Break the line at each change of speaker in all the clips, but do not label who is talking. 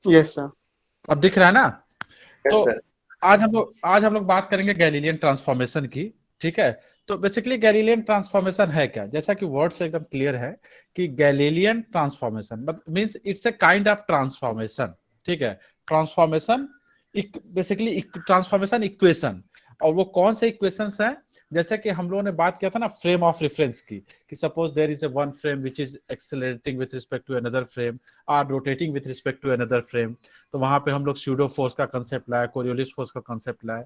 Yes sir.
अब दिख रहा है ना?
यस
तो
सर।
आज हम लोग बात करेंगे गैलीलियन ट्रांसफॉर्मेशन की। ठीक है। तो बेसिकली गैलीलियन ट्रांसफॉर्मेशन है क्या, जैसा कि वर्ड से एकदम क्लियर है कि Galilean transformation means it's a kind of transformation. ठीक है। Transformation basically transformation equation. और वो कौन से इक्वेशंस हैं? जैसे कि हम लोगों ने बात किया था ना फ्रेम ऑफ रेफरेंस की, कि suppose there is a one frame which is accelerating with respect to another frame और rotating with respect to another frame. तो वहां पे हम लोग स्यूडो फोर्स का कंसेप्ट लाए, कोरियोलिस फोर्स का कंसेप्ट लाए।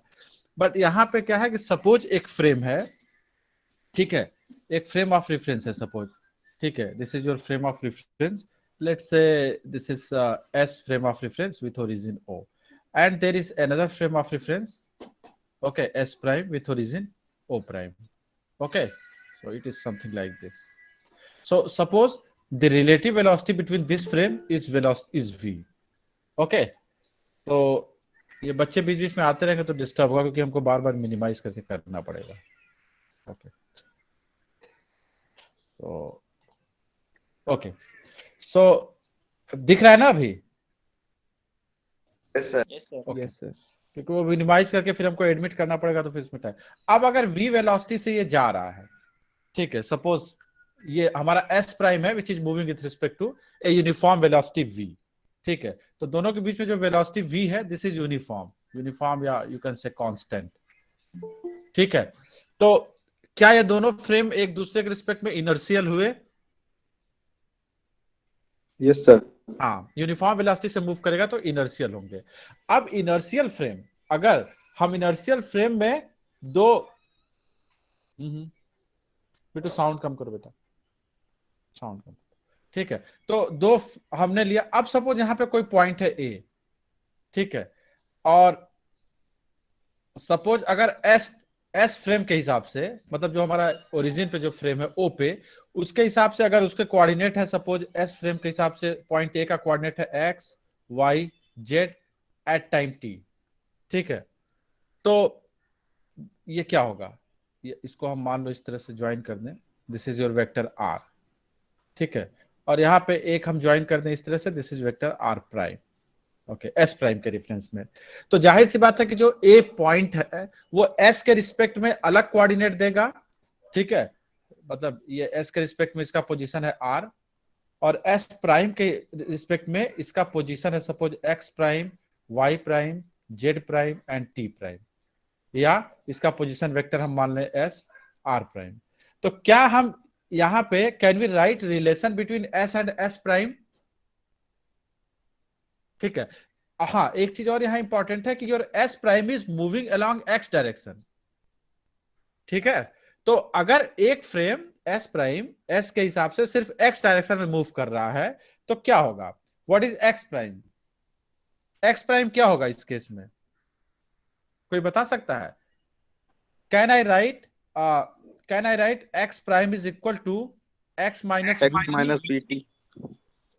बट यहाँ पे क्या है कि सपोज एक फ्रेम है। ठीक है। एक फ्रेम ऑफ रेफरेंस है सपोज। ठीक है, this is your frame of reference. Let's say this is S frame of reference with origin O, and there is another frame of reference, okay, s prime with origin o prime. Okay, so it is something like this. So suppose the relative velocity between this frame is velocity is v. Okay, तो ये बच्चे बीच बीच में आते रहेंगे तो disturb होगा, क्योंकि हमको बार बार मिनिमाइज करके करना पड़ेगा। ओके, तो ओके, सो दिख रहा है ना अभी?
Yes sir.
Yes sir.
Okay.
Yes sir.
क्योंकि वो मिनिमाइज करके फिर हमको एडमिट करना पड़ेगा, तो फिर इसमें टाइम। अब अगर v वेलोसिटी से ये जा रहा है, ठीक है, सपोज ये हमारा s प्राइम है which is moving with respect to a uniform velocity v। ठीक है, तो दोनों के बीच में जो वेलोसिटी v है दिस इज यूनिफॉर्म, यूनिफॉर्म या यू कैन से कांस्टेंट। ठीक है, तो क्या ये दोनों फ्रेम एक दूसरे के रिस्पेक्ट में इनर्शियल हुए?
Yes sir.
हाँ, यूनिफॉर्म वेलोसिटी से मूव करेगा तो इनर्शियल होंगे। अब इनर्शियल फ्रेम, अगर हम इनर्शियल फ्रेम में दो बेटू साउंड कम करो बेटा, साउंड कम। ठीक है, तो दो हमने लिया। अब सपोज यहां पे कोई पॉइंट है ए। ठीक है, और सपोज अगर एस एस फ्रेम के हिसाब से, मतलब जो हमारा ओरिजिन पे जो फ्रेम है ओ पे, उसके हिसाब से अगर उसके कोऑर्डिनेट है, सपोज एस फ्रेम के हिसाब से पॉइंट ए का कोऑर्डिनेट है x y z at time t. ठीक है, तो ये क्या होगा? ये इसको हम मान लो इस तरह से ज्वाइन कर दें, this is your vector r. ठीक है, और यहाँ पे एक हम ज्वाइन कर दें इस तरह से, this is vector r prime. Okay, s prime के रेफरेंस में। तो जाहिर सी बात है कि जो ए पॉइंट है वो एस के रिस्पेक्ट में अलग कोऑर्डिनेट देगा। ठीक है, मतलब ये एस के रिस्पेक्ट में इसका पोजीशन है आर, और एस प्राइम के रिस्पेक्ट में इसका पोजीशन है suppose x prime y prime z prime and t prime, या इसका पोजीशन वेक्टर हम मान लें एस आर प्राइम। तो क्या हम यहां पे can we write relation between s and s prime? ठीक है, हाँ, एक चीज और यहां इंपॉर्टेंट है कि your S prime is moving along x direction. ठीक है, तो अगर एक फ्रेम एस प्राइम एस के हिसाब से सिर्फ एक्स डायरेक्शन में मूव कर रहा है तो क्या होगा? What is x prime? Ex prime क्या होगा इस केस में? कोई बता सकता है? Can I right can I right x prime is equal to x minus
x minus bt.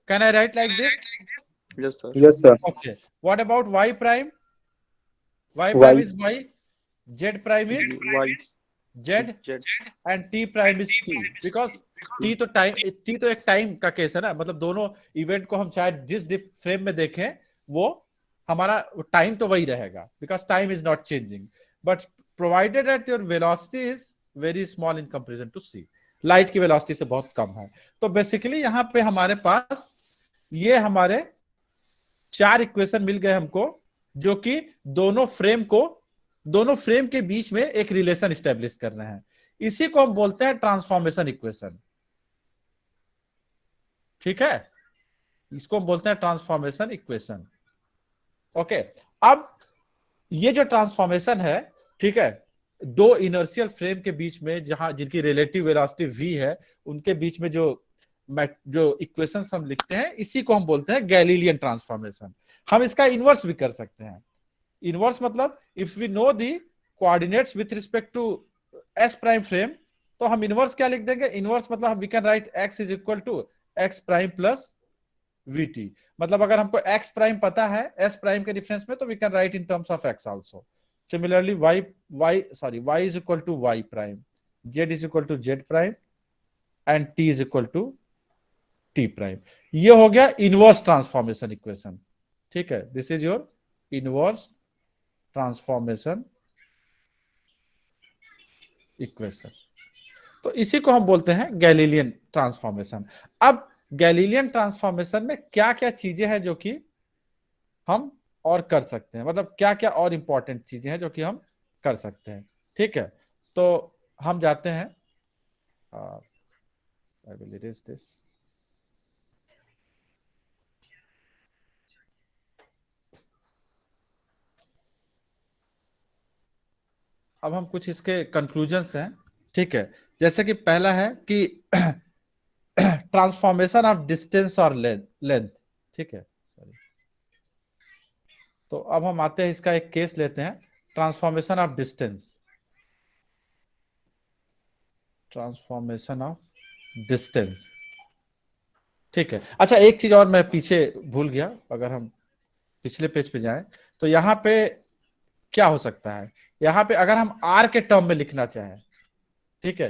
Can I right like this?
Yes, sir.
Yes sir.
Okay, what about Y prime? Y prime
Y.
Is why, Z prime is
y
Z,
z.
And t prime is T, because T तो एक time का case है ना, मतलब दोनों event को हम चाहे जिस फ्रेम में देखें वो हमारा टाइम तो वही रहेगा, because time is not changing, but provided that your velocity is very small in comparison to c, light की वेलोसिटी से बहुत कम है। तो बेसिकली यहां पे हमारे पास ये हमारे चार इक्वेशन मिल गए हमको, जो कि दोनों फ्रेम के बीच में एक रिलेशन स्टेब्लिश कर रहे हैं। इसी को हम बोलते हैं ट्रांसफॉर्मेशन इक्वेशन। ठीक है, इसको हम बोलते हैं ट्रांसफॉर्मेशन इक्वेशन। ओके, अब ये जो ट्रांसफॉर्मेशन है, ठीक है, दो इनर्शियल फ्रेम के बीच में जहां जिनकी रिलेटिव वेलोसिटी v है, उनके बीच में जो इक्वेशंस हम लिखते हैं, इसी को हम बोलते हैं गैलीलियन ट्रांसफॉर्मेशन। हम इसका इनवर्स भी कर सकते हैं। इनवर्स मतलब if we know the coordinates with respect to s prime frame, तो हम इनवर्स क्या लिख देंगे? इनवर्स मतलब we can write x is equal to x prime plus vt. मतलब अगर हमको एक्स प्राइम पता है एस प्राइम के डिफरेंस में, तो we can write in terms of x also. Similarly y is equal to y prime, z is equal to z prime and t is equal to t prime। ये हो गया inverse transformation equation. ठीक है, this is your inverse transformation equation. तो इसी को हम बोलते हैं गैलीलियन ट्रांसफॉर्मेशन। अब गैलीलियन ट्रांसफॉर्मेशन में क्या क्या चीजें हैं जो कि हम और कर सकते हैं, मतलब क्या क्या और इंपॉर्टेंट चीजें हैं जो कि हम कर सकते हैं। ठीक है, तो हम जाते हैं, आई विल इरेज दिस। अब हम कुछ इसके कंक्लूजन्स हैं। ठीक है, जैसे कि पहला है कि ट्रांसफॉर्मेशन ऑफ डिस्टेंस और लेंथ। ठीक है, सॉरी। तो अब हम आते हैं, इसका एक केस लेते हैं, transformation of distance. Transformation of distance. ठीक है, अच्छा एक चीज और मैं पीछे भूल गया, अगर हम पिछले पेज पे जाएं तो यहाँ पे क्या हो सकता है, यहाँ पे अगर हम आर के टर्म में लिखना चाहें, ठीक है,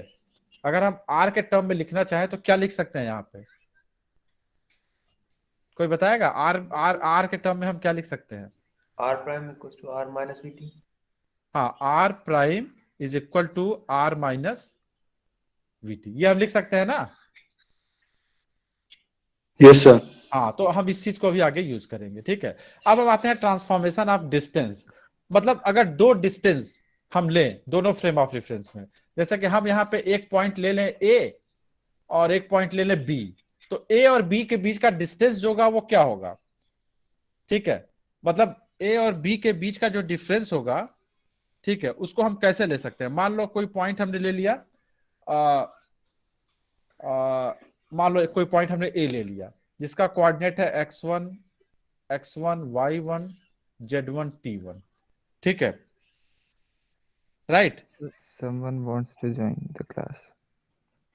अगर हम आर के टर्म में लिखना चाहें तो क्या लिख सकते हैं यहाँ पे, कोई बताएगा? आर आर आर के टर्म में हम क्या लिख सकते हैं?
R prime equals to R minus we T.
हाँ, R prime is equal to R minus VT, ये हम लिख सकते हैं ना?
Yes, sir.
हाँ, तो हम इस चीज को भी आगे यूज करेंगे। ठीक है, अब हम आते हैं ट्रांसफॉर्मेशन ऑफ डिस्टेंस। मतलब अगर दो डिस्टेंस हम लें दोनों फ्रेम ऑफ रेफरेंस में, जैसे कि हम यहाँ पे एक पॉइंट ले लें ए और एक पॉइंट ले लें बी, तो ए और बी के बीच का डिस्टेंस जो होगा वो क्या होगा? ठीक है, मतलब ए और बी के बीच का जो डिफरेंस होगा, ठीक है, उसको हम कैसे ले सकते हैं? मान लो कोई पॉइंट हमने ले लिया, मान लो कोई पॉइंट हमने ए ले लिया जिसका कोऑर्डिनेट है x1 y1 z1 t1। ठीक है, right?
Someone wants to join the class.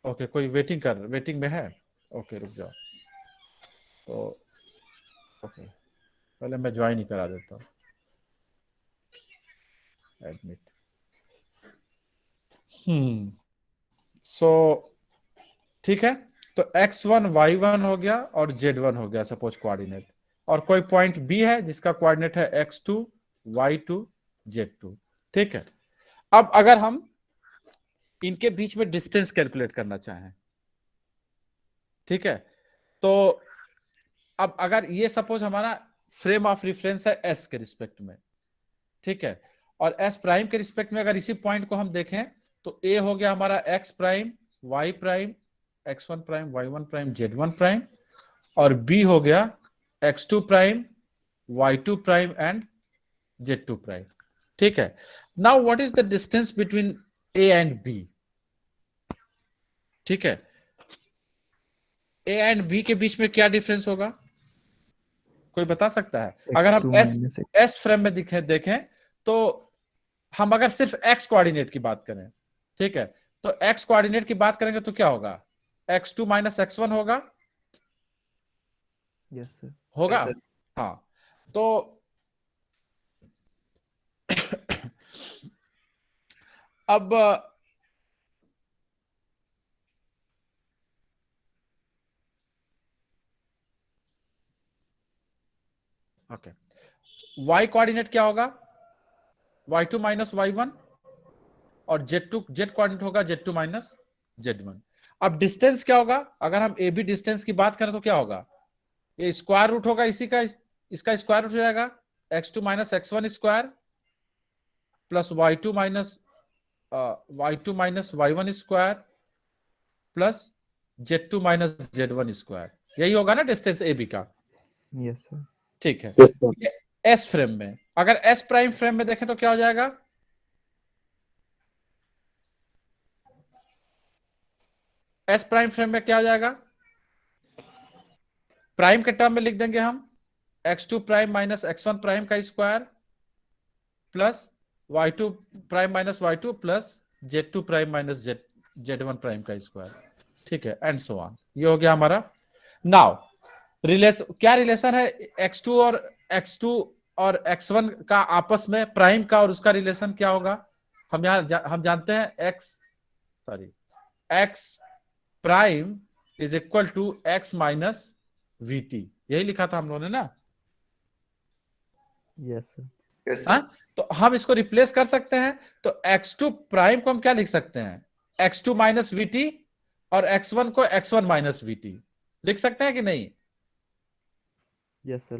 Okay, कोई वेटिंग में है? ओके, रुक जाओ। तो ओके, पहले मैं ज्वाइन ही करा देता हूँ, एडमिट। सो ठीक है, तो x1 y1 हो गया और z1 हो गया सपोज कोऑर्डिनेट, और कोई पॉइंट b है जिसका कोऑर्डिनेट है x2 y2 z2। ठीक है, अब अगर हम इनके बीच में डिस्टेंस कैलकुलेट करना चाहें, ठीक है, तो अब अगर ये सपोज हमारा फ्रेम ऑफ रेफरेंस है s के रिस्पेक्ट में, ठीक है, और s प्राइम के रिस्पेक्ट में अगर इसी पॉइंट को हम देखें तो a हो गया हमारा x prime y prime x1 prime y1 prime z1 prime, और b हो गया x2 prime y2 prime and z2 prime. ठीक है, now what is the distance between a and b? ठीक है, a एंड b के बीच में क्या डिफरेंस होगा, कोई बता सकता है? अगर हम s फ्रेम में देखें तो हम अगर सिर्फ x कोऑर्डिनेट की बात करें, ठीक है, तो x कोऑर्डिनेट की बात करेंगे तो क्या होगा? x2 माइनस x1 होगा।
Yes, sir.
होगा?
Yes, sir.
हाँ, तो अब ओके, y कोऑर्डिनेट क्या होगा? y2 माइनस y1, और z कोऑर्डिनेट होगा z2 माइनस z1। अब डिस्टेंस क्या होगा? अगर हम ए बी डिस्टेंस की बात करें तो क्या होगा? ये स्क्वायर रूट होगा इसी का, इसका स्क्वायर रूट हो जाएगा x2 minus x1 square plus y2 minus y1 square plus z2 minus z1 square. यही होगा ना डिस्टेंस ए बी का?
Yes, sir.
ठीक है,
Yes, sir.
एस फ्रेम में। अगर एस प्राइम फ्रेम में देखें तो क्या हो जाएगा? एस प्राइम फ्रेम में क्या हो जाएगा? प्राइम के टर्म में लिख देंगे हम x2 prime minus x1 prime का square plus y2 prime minus y2 plus z2 prime minus z1 prime का स्क्वायर। ठीक है, एंड सो ऑन। ये हो गया हमारा। नाउ क्या रिलेशन है x2 और x1 का आपस में, प्राइम का और उसका रिलेशन क्या होगा? हम जानते हैं x prime is equal to x minus vt, यही लिखा था हम लोगों ने ना?
Yes, sir.
Yes,
हाँ,
sir.
तो हम इसको रिप्लेस कर सकते हैं। तो x2 प्राइम को हम क्या लिख सकते हैं, x2 माइनस वीटी, और x1 को x1 माइनस वीटी लिख सकते हैं कि नहीं?
Yes, sir.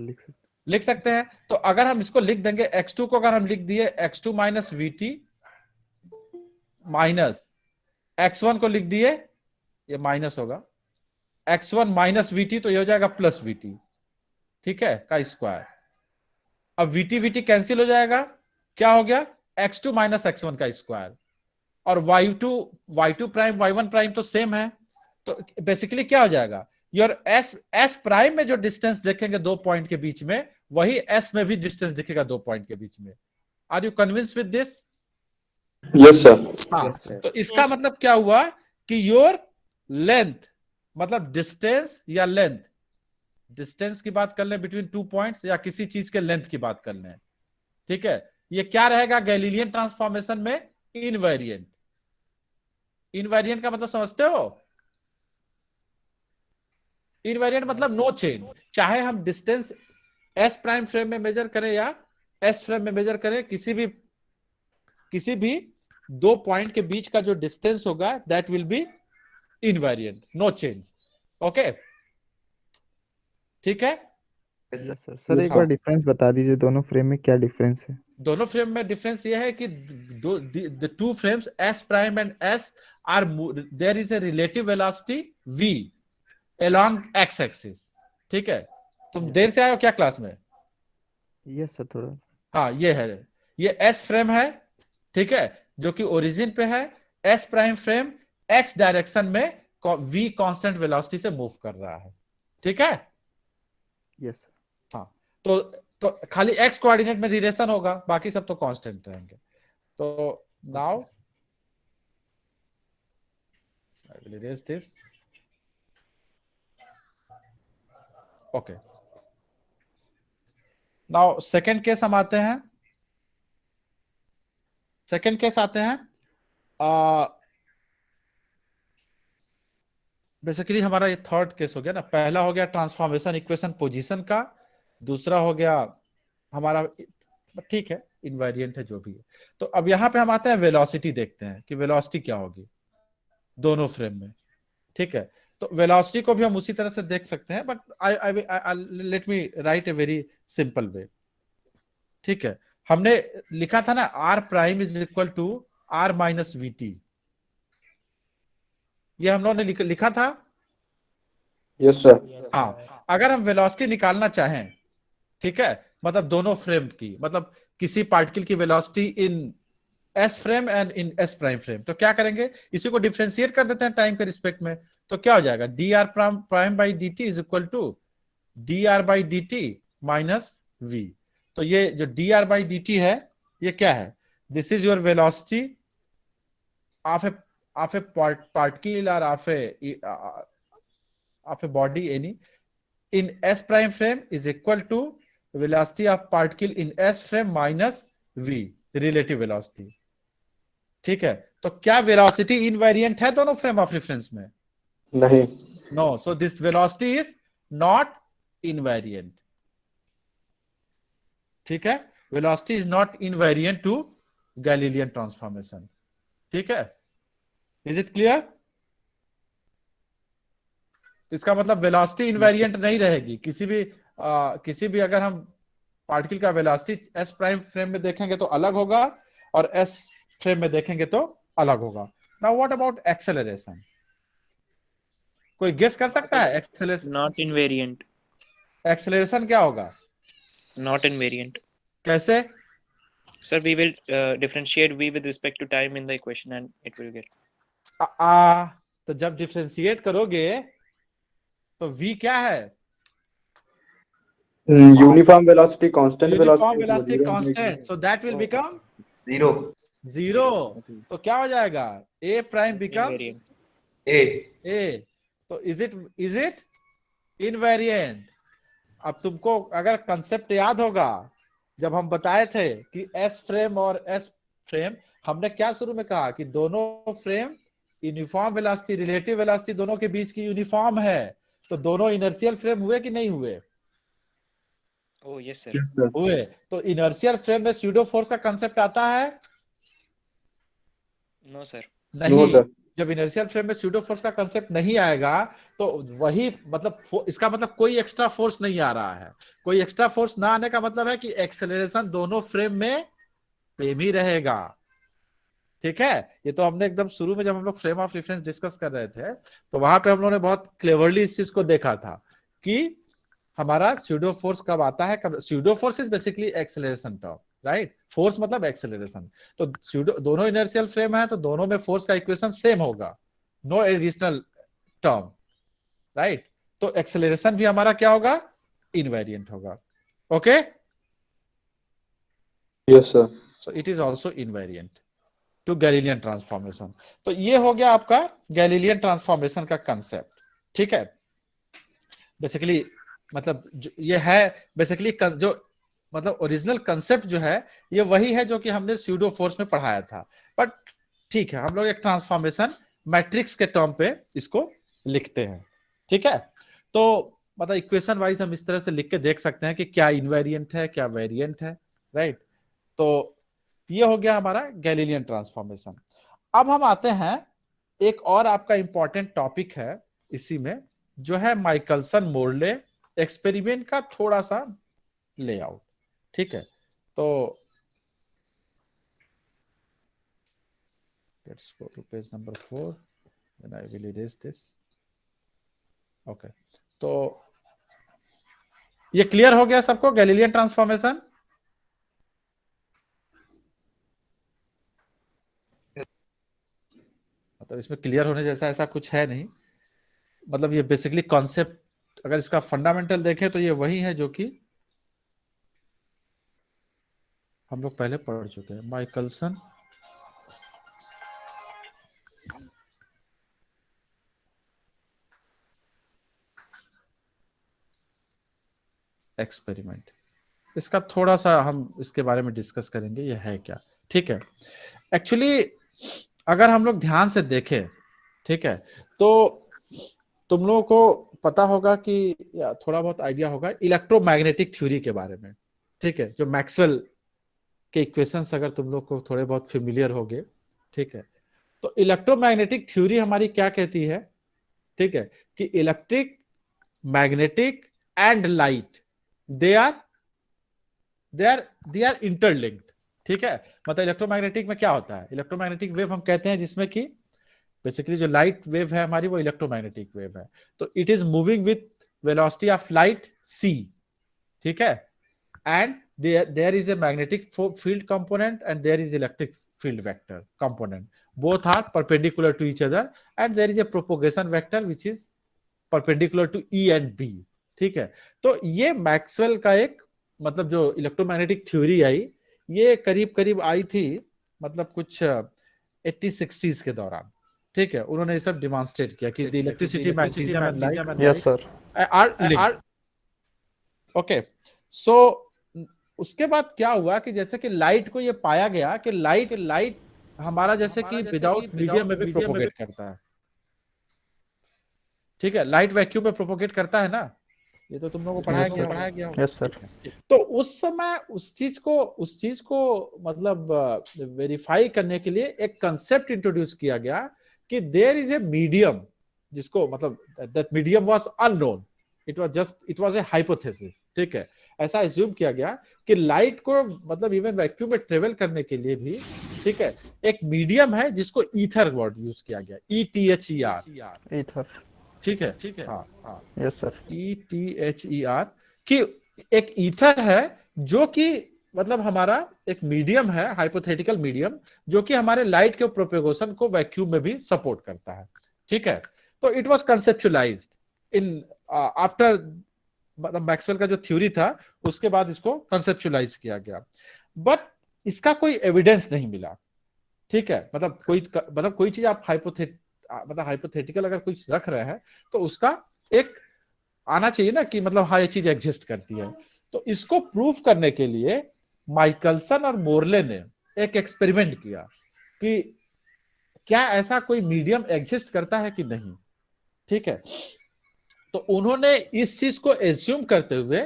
लिख सकते हैं। तो अगर हम इसको लिख देंगे, x2 को अगर हम लिख दिए x2 minus VT minus x1 को लिख दिए, ये माइनस होगा, x1 माइनस वीटी, तो ये हो जाएगा प्लस वीटी, ठीक है, का स्क्वायर। अब वीटी वीटी कैंसिल हो जाएगा, क्या हो गया, x2 माइनस x1 का स्क्वायर। और y2 प्राइम y1 प्राइम तो सेम है, तो बेसिकली क्या हो जाएगा, योर s प्राइम में जो डिस्टेंस देखेंगे दो पॉइंट के बीच में, वही s में भी डिस्टेंस दिखेगा दो पॉइंट के बीच में। Are you convince with this?
Yes sir.
हाँ,
Yes, sir.
तो इसका मतलब क्या हुआ कि योर लेंथ, मतलब डिस्टेंस या लेंथ, डिस्टेंस की बात कर लें बिटवीन टू पॉइंट्स, या किसी चीज के लेंथ की बात कर लें, ठीक है, ये क्या रहेगा गैलीलियन ट्रांसफॉर्मेशन में, इनवेरिएंट। इनवेरिएंट का मतलब समझते हो? इनवेरिएंट मतलब नो चेंज, चाहे हम डिस्टेंस एस प्राइम फ्रेम में मेजर करें या एस फ्रेम में मेजर करें, किसी भी दो पॉइंट के बीच का जो डिस्टेंस होगा that will be invariant, no change. Okay, ठीक है।
Yes, sir.
Yes, sir. Sir एक
हाँ।
बार डिफरेंस बता दीजिए, दोनों फ्रेम में क्या डिफरेंस है?
दोनों फ्रेम में डिफरेंस यह है कि the two frames s prime and s are, there is a relative velocity v along x axis, ठीक है। तुम
Yes.
देर से आए हो क्या क्लास में?
यस सर, थोड़ा।
हाँ, ये है, ये एस फ्रेम है, ठीक है, जो कि ओरिजिन पे है। S prime frame x direction में v कांस्टेंट वेलोसिटी से मूव कर रहा है, ठीक है।
Yes sir.
हाँ, तो खाली एक्स कोऑर्डिनेट में रिलेशन होगा, बाकी सब तो कांस्टेंट रहेंगे। तो now I will erase this. Okay. Now second case हम आते हैं, सेकेंड केस आते हैं। बेसिकली हमारा ये थर्ड केस हो गया ना, पहला हो गया ट्रांसफॉर्मेशन इक्वेशन पोजीशन का, दूसरा हो गया हमारा, ठीक है, इनवेरिएंट है जो भी है। तो अब यहां पे हम आते हैं वेलोसिटी, देखते हैं कि वेलोसिटी क्या होगी दोनों फ्रेम में, ठीक है। तो वेलोसिटी को भी हम उसी तरह से देख सकते हैं, but I let me write a very simple way, ठीक है। हमने लिखा था ना r prime is equal to r minus VT, ये हम लोगों ने लिखा था।
Yes sir.
हाँ, अगर हम वेलोसिटी निकालना चाहें, ठीक है, मतलब दोनों फ्रेम की, मतलब किसी पार्टिकल की velocity in S frame and in S prime frame, तो क्या करेंगे, इसी को डिफरेंशिएट कर देते हैं टाइम के रिस्पेक्ट में। तो क्या हो जाएगा, d r prime by d t is equal to d r by d t minus v. तो ये जो d r by d t है, ये क्या है, this is your velocity of a particle or of a body any in s prime frame is equal to velocity of particle in s frame minus v relative velocity, ठीक है। तो क्या velocity invariant है दोनों frame of reference में?
नहीं।
No, so this velocity is not invariant, ठीक है। Velocity is not invariant to Galilean transformation, ठीक है। Is it clear? इसका मतलब वेलोसिटी इनवेरिएंट नहीं रहेगी, किसी भी अगर हम पार्टिकल का वेलोसिटी एस प्राइम फ्रेम में देखेंगे तो अलग होगा, और एस फ्रेम में देखेंगे तो अलग होगा। Now what about acceleration? कोई गेस कर सकता है एक्सेलरेशन?
Not invariant.
एक्सेलरेशन क्या होगा?
Not invariant.
कैसे?
Sir, we will differentiate v with respect to time in the equation and it will get.
तो जब डिफरेंशिएट करोगे तो v क्या है?
Uniform velocity constant
uniform
velocity
velocity constant, so that will become
Zero.
Zero. तो क्या हो जाएगा, a prime become
Invariant.
A.
तो इज इट इनवेरिएंट? अब तुमको अगर कंसेप्ट याद होगा, जब हम बताए थे कि एस फ्रेम और एस फ्रेम, हमने क्या शुरू में कहा कि दोनों frame uniform velocity relative velocity दोनों के बीच की यूनिफॉर्म है। तो दोनों इनर्शियल फ्रेम हुए कि नहीं हुए?
Oh, yes, sir.
Yes, sir.
हुए। तो इनर्शियल फ्रेम में स्यूडो फोर्स का कंसेप्ट आता है?
No, sir.
नहीं।
No, sir.
जब इनर्शियल फ्रेम में स्यूडो फोर्स का कंसेप्ट नहीं आएगा तो वही मतलब इसका मतलब कोई एक्स्ट्रा फोर्स नहीं आ रहा है। कोई एक्स्ट्रा फोर्स ना आने का मतलब है कि एक्सेलरेशन दोनों फ्रेम में सेम ही रहेगा। ठीक है, ये तो हमने एकदम शुरू में जब हम लोग फ्रेम ऑफ रेफरेंस डिस्कस कर रहे थे तो वहां पे हम लोगों ने बहुत क्लेवरली इस चीज को देखा था कि हमारा स्यूडो फोर्स कब आता है, कब pseudo force is basically acceleration term, right. Force मतलब एक्सेलरेशन। तो स्यूडो दोनों इनर्शियल फ्रेम है तो दोनों में फोर्स का इक्वेशन सेम होगा, नो एडिशनल टर्म, राइट। तो एक्सेलरेशन भी हमारा क्या होगा, इनवेरिएंट होगा। Okay,
Yes, sir.
So it is also invariant to Galilean transformation. तो ये हो गया आपका गैलीलियन ट्रांसफॉर्मेशन का कंसेप्ट। ठीक है, बेसिकली मतलब ये है बेसिकली जो मतलब ओरिजिनल कंसेप्ट जो है ये वही है जो कि हमने स्यूडो फोर्स में पढ़ाया था, बट ठीक है हम लोग एक ट्रांसफॉर्मेशन मैट्रिक्स के टर्म पे इसको लिखते हैं। ठीक है, तो मतलब इक्वेशन वाइज हम इस तरह से लिख के देख सकते हैं कि क्या इनवेरिएंट है क्या वेरिएंट है, राइट। तो ये हो गया हमारा गैलीलियन ट्रांसफॉर्मेशन। अब हम आते हैं एक और आपका इंपॉर्टेंट टॉपिक है इसी में, जो है माइकलसन मोर्ले एक्सपेरिमेंट का थोड़ा सा लेआउट। ठीक है, तो let's go to page number 4 then I will erase this. Okay, तो ये क्लियर हो गया सबको गैलीलियन ट्रांसफॉर्मेशन? मतलब इसमें क्लियर होने जैसा ऐसा कुछ है नहीं, मतलब ये बेसिकली कॉन्सेप्ट अगर इसका फंडामेंटल देखें तो ये वही है जो कि हम लोग पहले पढ़ चुके हैं। माइकलसन एक्सपेरिमेंट, इसका थोड़ा सा हम इसके बारे में डिस्कस करेंगे ये है क्या। ठीक है, एक्चुअली अगर हम लोग ध्यान से देखें, ठीक है, तो तुम लोगों को पता होगा कि या थोड़ा बहुत आइडिया होगा इलेक्ट्रोमैग्नेटिक थ्योरी के बारे में। ठीक है, जो मैक्सवेल के इक्वेशंस अगर तुम लोग को थोड़े बहुत फेमिलियर होंगे, ठीक है, तो इलेक्ट्रोमैग्नेटिक थ्योरी हमारी क्या कहती है, ठीक है, कि electric, magnetic and light they are interlinked. ठीक है, मतलब इलेक्ट्रोमैग्नेटिक में क्या होता है, इलेक्ट्रोमैग्नेटिक वेव हम कहते हैं जिसमें कि बेसिकली जो लाइट वेव है हमारी वो इलेक्ट्रोमैग्नेटिक वेव है। तो it is moving with velocity of light c, ठीक है, and there is a magnetic field component and there is electric field vector component, both are perpendicular to each other and there is a propagation vector which is perpendicular to E and B। ठीक है, तो ये Maxwell का एक मतलब जो electromagnetic theory आई ये करीब करीब आई थी मतलब कुछ 80-60s के दौरान। ठीक है, उन्होंने ये सब डिमॉन्स्ट्रेट किया कि electricity, magnetism and light
Yes, sir.
Are okay. So उसके बाद क्या हुआ कि जैसे कि लाइट को ये पाया गया कि लाइट हमारा जैसे कि विदाउट मीडियम में भी प्रोपोगेट करता है। ठीक है, लाइट वैक्यूम में प्रोपोगेट करता है ना, ये तो तुम लोगों को पढ़ाया गया होगा।
Yes, sir.
तो उस समय उस चीज को मतलब वेरीफाई करने के लिए एक कंसेप्ट इंट्रोड्यूस किया गया कि देयर इज ए मीडियम, जिसको मतलब that medium was unknown, it was a hypothesis. ठीक है, ऐसा एज्यूम किया गया कि लाइट को मतलब इवन वैक्यूम में ट्रेवल करने के लिए भी, ठीक है, एक मीडियम है जिसको ईथर वर्ड यूज किया गया, ETHER।
Ether.
ठीक है, हाँ
Yes, sir.
ETHER कि एक ईथर है जो कि मतलब हमारा एक मीडियम है, हाइपोथेटिकल मीडियम, जो कि हमारे लाइट के प्रोपेगेशन को वैक्यूम में भी सपोर्ट करता है। ठीक है, तो इट वाज कंसेप्चुअलाइज्ड इन आफ्टर मतलब मैक्सवेल का जो थ्योरी था उसके बाद इसको कंसेप्चुअलाइज किया गया, बट इसका कोई एविडेंस नहीं मिला। ठीक है, मतलब कोई चीज आप हाइपोथेटिकल अगर कुछ रख रहे हैं तो उसका एक आना चाहिए ना कि मतलब हाँ ये चीज एग्जिस्ट करती है। तो इसको प्रूव करने के लिए माइकलसन और मोर्ले ने एक एक्सपेरिमेंट किया कि क्या ऐसा कोई मीडियम एग्जिस्ट करता है कि नहीं। ठीक है, तो उन्होंने इस चीज को एज्यूम करते हुए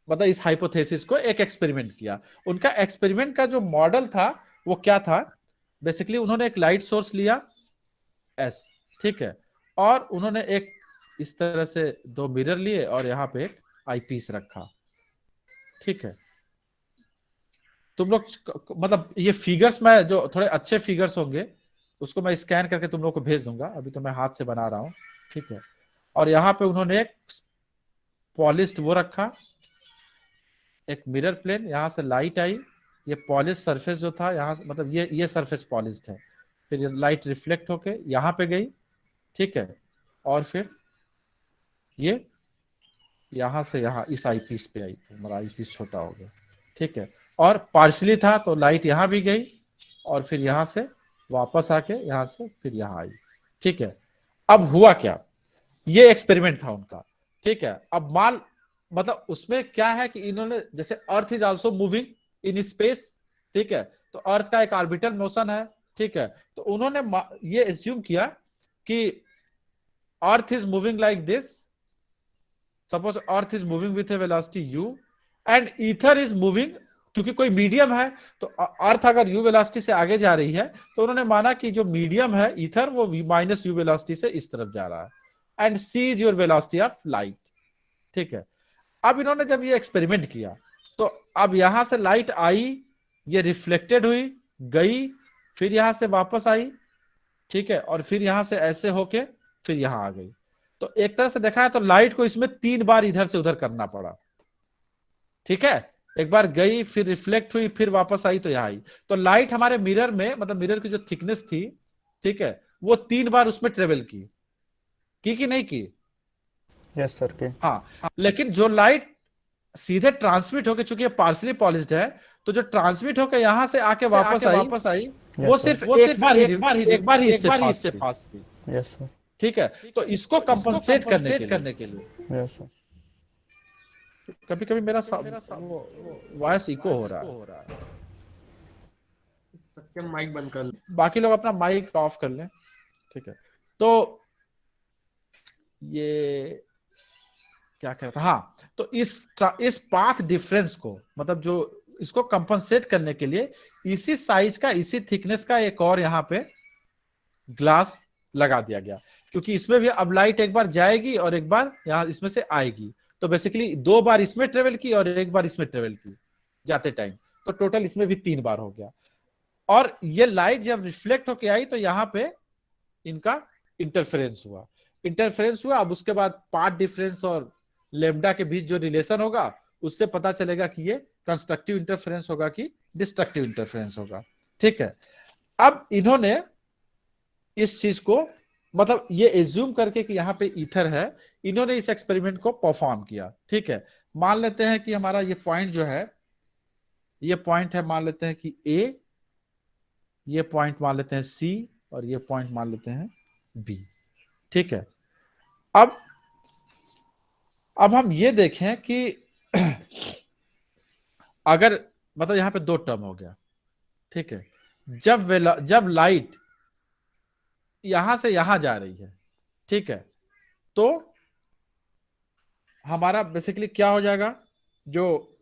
मतलब इस हाइपोथेसिस को एक एक्सपेरिमेंट किया। उनका एक्सपेरिमेंट का जो मॉडल था वो क्या था, बेसिकली उन्होंने एक लाइट सोर्स लिया एस, ठीक है, और उन्होंने एक इस तरह से 2 मिरर लिए और यहाँ पे एक आईपीस रखा, ठीक है। तुम लोग मतलब ये फिगर्स में जो थोड़े अच्छे फिगर्स होंगे उसको मैं स्कैन करके तुम लोग को भेज दूंगा, अभी तो मैं हाथ से बना रहा हूँ, ठीक है। और यहाँ पे उन्होंने एक पॉलिश्ड वो रखा, एक मिरर प्लेन, यहाँ से लाइट आई, ये पॉलिश सरफेस जो था यहाँ, मतलब ये सरफेस पॉलिश्ड है, फिर ये लाइट रिफ्लेक्ट होके यहाँ पे गई, ठीक है, और फिर ये यहाँ से यहाँ इस आईपीस पे आई, हमारा आईपीस छोटा हो गया, ठीक है, और पार्शली था तो लाइट यहाँ भी गई और फिर यहाँ से वापस आके यहाँ से फिर यहाँ आई, ठीक है। अब हुआ क्या, ये एक्सपेरिमेंट था उनका, ठीक है। अब मान मतलब उसमें क्या है कि इन्होंने जैसे earth is also moving in space, ठीक है, तो अर्थ का एक ऑर्बिटल मोशन है, ठीक है, तो उन्होंने ये एज्यूम किया कि earth is moving like this, suppose earth is moving with A velocity u and ether is moving, क्योंकि कोई मीडियम है तो अर्थ अगर u वेलोसिटी से आगे जा रही है तो उन्होंने माना कि जो मीडियम है ईथर वो माइनस u वेलोसिटी से इस तरफ जा रहा है and c is your velocity of light, ठीक है। अब इन्होंने जब ये एक्सपेरिमेंट किया तो अब यहां से लाइट आई, ये रिफ्लेक्टेड हुई, गई, फिर यहां से वापस आई, ठीक है, और फिर यहां से ऐसे होके फिर यहां आ गई। तो एक तरह से देखा है तो लाइट को इसमें 3 बार इधर से उधर करना पड़ा, ठीक है, एक बार गई, फिर रिफ्लेक्ट हुई, फिर वापस आई तो यहाँ आई। तो लाइट हमारे मिरर में, मतलब मिरर की जो थिकनेस थी, ठीक है, वो 3 बार उसमें ट्रेवल की कि नहीं की?
यस सर के।
हाँ, लेकिन जो लाइट सीधे ट्रांसमिट होकर, चूंकि ये पार्शली पॉलिश्ड है, तो जो ट्रांसमिट होकर यहां से आके वापस आई वो सिर्फ एक बार ही इससे पास की।
Yes sir.
ठीक है, तो इसको कंपनसेट करने के लिए
यस सर।
कभी कभी मेरा वॉइस इको हो रहा है,
सबके माइक बंद कर ले।
बाकी लोग अपना माइक ऑफ कर लें, ठीक है। तो ये क्या कह रहा था, हाँ, तो इस पाथ डिफरेंस को, मतलब जो इसको कंपनसेट करने के लिए इसी साइज का, इसी थिकनेस का एक और यहाँ पे ग्लास लगा दिया गया, क्योंकि इसमें भी अब लाइट एक बार जाएगी और एक बार यहाँ इसमें से आएगी, तो बेसिकली 2 बार इसमें ट्रेवल की और एक बार इसमें ट्रेवल की जाते टाइम, तो टोटल इसमें भी 3 बार हो गया। और ये लाइट जब रिफ्लेक्ट होके आई तो यहाँ पे इनका इंटरफेरेंस हुआ। अब उसके बाद पाथ डिफरेंस और लेम्डा के बीच जो रिलेशन होगा उससे पता चलेगा कि ये कंस्ट्रक्टिव इंटरफेरेंस होगा कि डिस्ट्रक्टिव इंटरफेरेंस होगा, ठीक है। अब इन्होंने इस चीज को, मतलब ये एज्यूम करके कि यहाँ पे ईथर है, इन्होंने इस एक्सपेरिमेंट को परफॉर्म किया, ठीक है। मान लेते हैं कि हमारा ये पॉइंट जो है, ये पॉइंट है, मान लेते हैं कि A, ये पॉइंट मान लेते हैं C, और ये पॉइंट मान लेते हैं B, ठीक है। अब हम ये देखें कि अगर मतलब यहां पे 2 टर्म हो गया, ठीक है, जब लाइट यहां से यहां जा रही है, ठीक है, तो हमारा बेसिकली क्या हो जाएगा, जो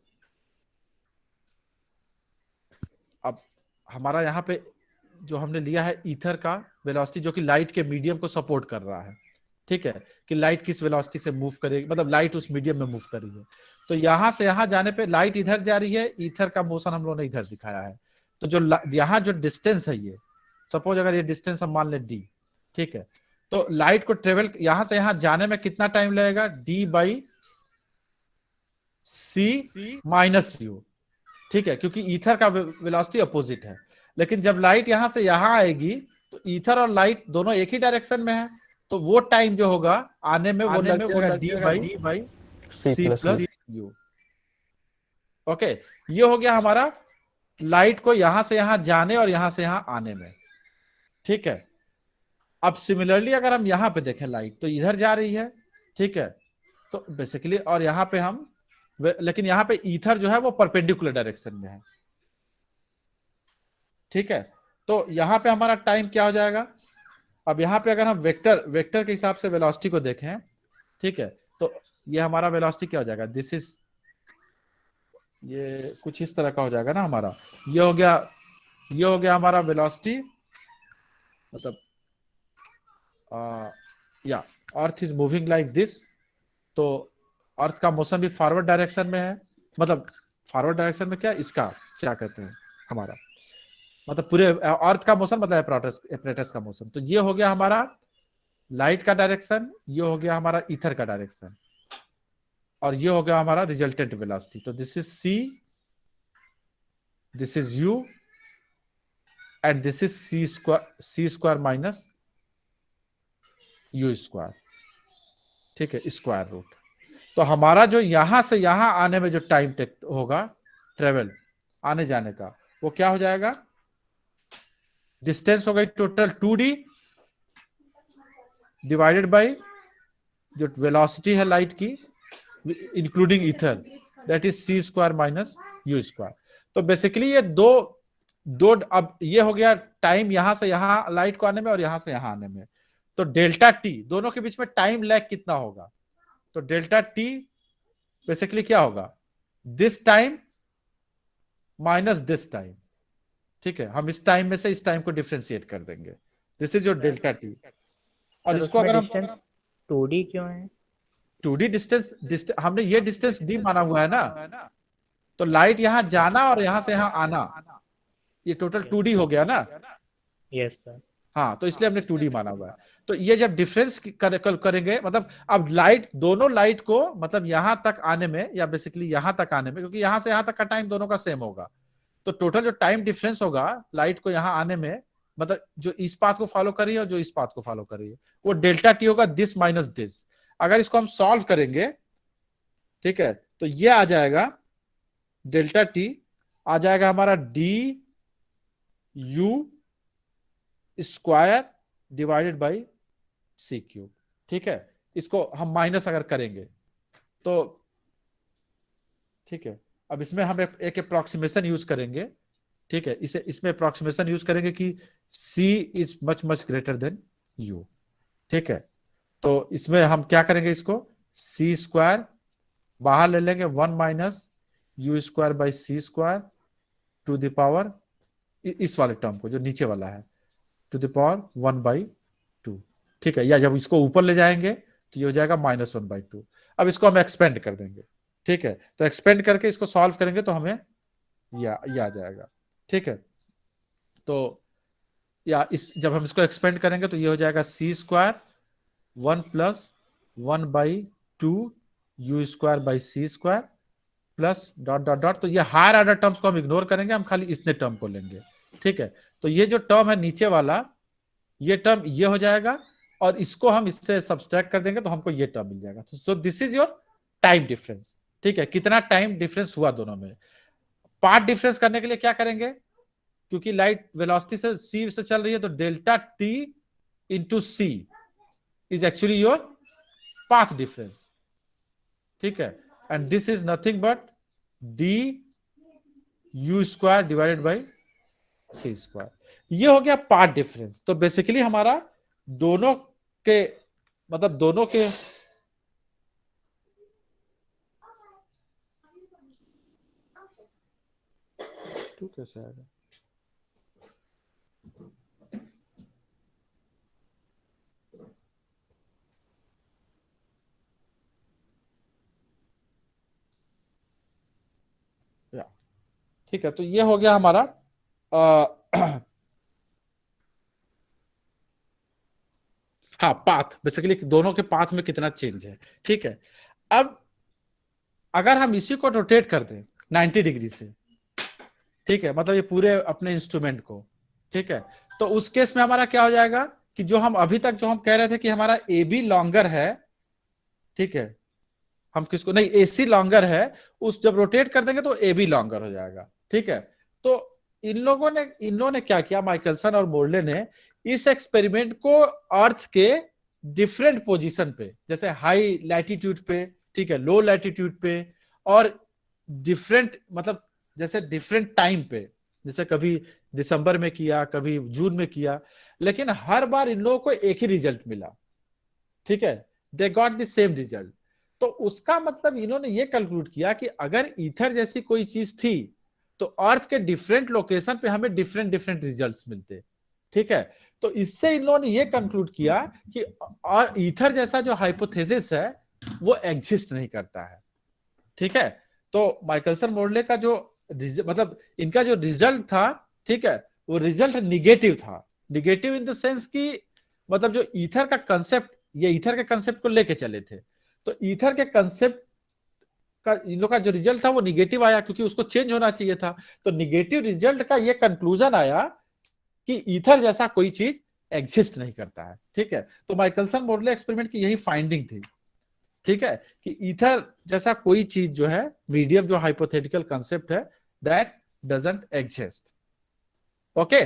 अब हमारा यहाँ पे जो हमने लिया है ईथर का वेलोसिटी, जो कि लाइट के मीडियम को सपोर्ट कर रहा है, ठीक है, कि लाइट किस वेलोसिटी से मूव करेगी, मतलब लाइट उस मीडियम में मूव कर रही है, तो यहां से यहां जाने पे लाइट इधर जा रही है, ईथर का मोशन हम लोगों ने इधर दिखाया है। तो जो यहाँ जो डिस्टेंस है, ये सपोज अगर ये डिस्टेंस हम मान ले d, ठीक है, तो लाइट को ट्रेवल यहां से यहां जाने में कितना टाइम लगेगा, d/c माइनस u, ठीक है, क्योंकि ईथर का वेलोसिटी अपोजिट है। लेकिन जब लाइट यहां से यहां आएगी तो ईथर और लाइट दोनों एक ही डायरेक्शन में है, तो वो टाइम जो होगा आने में वो लग जाएगा d/c+u। ओके, ये हो गया हमारा लाइट को यहां से यहां जाने और यहां से यहां आने में, ठीक है। अब सिमिलरली अगर हम यहां पे देखें, लाइट तो इधर जा रही है, ठीक है, तो बेसिकली, और यहां पे हम, लेकिन यहां पे ईथर जो है वो परपेंडिकुलर डायरेक्शन में है, ठीक है। तो यहां पे हमारा टाइम क्या हो जाएगा, अब यहां पे अगर हम वेक्टर के हिसाब से वेलोसिटी को देखें, ठीक है, तो ये हमारा वेलोसिटी क्या हो जाएगा, दिस इज ये कुछ इस तरह का हो जाएगा ना हमारा। ये हो गया हमारा वेलोसिटी, मतलब या earth is moving like this, तो अर्थ का मोशन भी फॉरवर्ड डायरेक्शन में है, मतलब फॉरवर्ड डायरेक्शन में क्या, इसका क्या कहते हैं हमारा, मतलब पूरे अर्थ का मोशन मतलब एपरेटस का मोशन। तो ये हो गया हमारा लाइट का डायरेक्शन, ये हो गया हमारा ईथर का डायरेक्शन, और ये हो गया हमारा रिजल्टेंट वेलोसिटी। तो this is c, this is u, and this is c square minus u square, ठीक है, स्क्वायर रूट। तो हमारा जो यहां से यहां आने में जो टाइम टेक होगा, ट्रेवल आने जाने का, वो क्या हो जाएगा, डिस्टेंस हो गई टोटल 2d डिवाइडेड बाय जो वेलोसिटी है लाइट की including ether, that is c square minus u square. तो बेसिकली ये दो अब ये हो गया टाइम यहां से यहां लाइट को आने में और यहां से यहां आने में। तो डेल्टा टी, दोनों के बीच में टाइम लैग कितना होगा, तो डेल्टा टी बेसिकली क्या होगा, this time minus this time, ठीक है, हम इस टाइम में से इस टाइम को डिफरेंशिएट कर देंगे, this is your delta T. और इसको अगर हम
2D क्यों है?
2D डिस्टेंस हमने ये डिस्टेंस डी माना हुआ है ना, तो लाइट यहां जाना और यहां से यहां आना, ये टोटल 2D हो गया ना।
Yes sir.
हाँ, तो इसलिए हमने 2D माना हुआ है। तो ये जब डिफरेंस करेंगे, मतलब अब लाइट, दोनों लाइट को मतलब यहां तक आने में या बेसिकली यहां तक आने में, क्योंकि यहां से यहां तक का टाइम दोनों का सेम होगा, तो टोटल जो टाइम डिफरेंस होगा लाइट को यहां आने में, मतलब जो इस पाथ को फॉलो कर रही है और जो इस पाथ को फॉलो कर रही है, वो डेल्टा टी होगा, दिस माइनस दिस। अगर इसको हम सॉल्व करेंगे, ठीक है, तो ये आ जाएगा डेल्टा टी आ जाएगा हमारा d u square divided by c cube, ठीक है। इसको हम माइनस अगर करेंगे तो ठीक है, अब इसमें हम एक अप्रोक्सीमेशन यूज करेंगे, ठीक है, इसमें अप्रोक्सीमेशन यूज करेंगे कि c is much much greater than u, ठीक है। तो इसमें हम क्या करेंगे, इसको c स्क्वायर बाहर ले लेंगे, 1 minus u square by C square to the power, इस वाले टर्म को जो नीचे वाला है, टू द पावर 1/2, ठीक है। या जब इसको ऊपर ले जाएंगे तो ये हो जाएगा -1/2। अब इसको हम एक्सपेंड कर देंगे, ठीक है, तो एक्सपेंड करके इसको सॉल्व करेंगे तो हमें ये आ जाएगा, ठीक है। तो या इस जब हम इसको एक्सपेंड करेंगे तो ये हो जाएगा C square 1 + 1/2 U square by C square plus dot dot dot. तो ये हायर ऑर्डर टर्म्स को हम इग्नोर करेंगे, हम खाली इतने टर्म को लेंगे, ठीक है। तो ये जो टर्म है नीचे वाला, ये टर्म ये हो जाएगा, और इसको हम इससे सब्सट्रैक्ट कर देंगे तो हमको ये टर्म मिल जाएगा। सो this is your time difference, ठीक है, कितना टाइम डिफरेंस हुआ दोनों में। पाथ डिफरेंस करने के लिए क्या करेंगे, क्योंकि लाइट वेलोसिटी से सी से चल रही है, तो delta t into c is actually your path difference, ठीक है, and this is nothing but d u square divided by C square. ये हो गया पाथ डिफरेंस। तो बेसिकली हमारा दोनों के मतलब दोनों के टू कैसे आएगा, ठीक है। तो ये हो गया हमारा हाँ, पाथ, बेसिकली दोनों के पाथ में कितना चेंज है, ठीक है। अब अगर हम इसी को रोटेट कर दें 90 डिग्री से, ठीक है, मतलब ये पूरे अपने इंस्ट्रूमेंट को, ठीक है, तो उस केस में हमारा क्या हो जाएगा कि जो हम अभी तक जो हम कह रहे थे कि हमारा ए बी लॉन्गर है, ठीक है, हम किसको नहीं, एसी लॉन्गर है, उस जब रोटेट कर देंगे तो ए बी लॉन्गर हो जाएगा, ठीक है। तो इन लोगों ने क्या किया, माइकलसन और मोर्ले ने इस एक्सपेरिमेंट को अर्थ के डिफरेंट पोजीशन पे, जैसे हाई लैटिट्यूड पे, ठीक है, लो लैटिट्यूड पे, और डिफरेंट मतलब जैसे डिफरेंट टाइम पे, जैसे कभी दिसंबर में किया, कभी जून में किया, लेकिन हर बार इन लोगों को एक ही रिजल्ट मिला, ठीक है, they got the same result. तो उसका मतलब इन्होंने ये कंक्लूड किया कि अगर ईथर जैसी कोई चीज थी तो अर्थ के डिफरेंट लोकेशन पे हमें डिफरेंट डिफरेंट रिजल्ट्स मिलते। ठीक है, तो इससे इन्होंने ये कंक्लूड किया कि और ईथर जैसा जो हाइपोथेसिस है वो एग्जिस्ट नहीं करता है। ठीक है, तो माइकलसन मोर्ले का जो मतलब इनका जो रिजल्ट था, ठीक है, वो रिजल्ट निगेटिव था। निगेटिव इन द सेंस कि मतलब जो ईथर का कंसेप्ट, ये ईथर के कंसेप्ट को लेके चले थे, तो ईथर के कंसेप्ट का इन लोग का जो रिजल्ट था वो निगेटिव आया, क्योंकि उसको चेंज होना चाहिए था। तो निगेटिव रिजल्ट का ये कंक्लूजन आया कि ईथर जैसा कोई चीज एग्जिस्ट नहीं करता है। ठीक है, तो माइकलसन मोर्ले एक्सपेरिमेंट की यही फाइंडिंग थी। ठीक है, कि ईथर जैसा कोई चीज जो है, मीडियम जो हाइपोथेटिकल कंसेप्ट है, दैट डजंट एग्जिस्ट। ओके,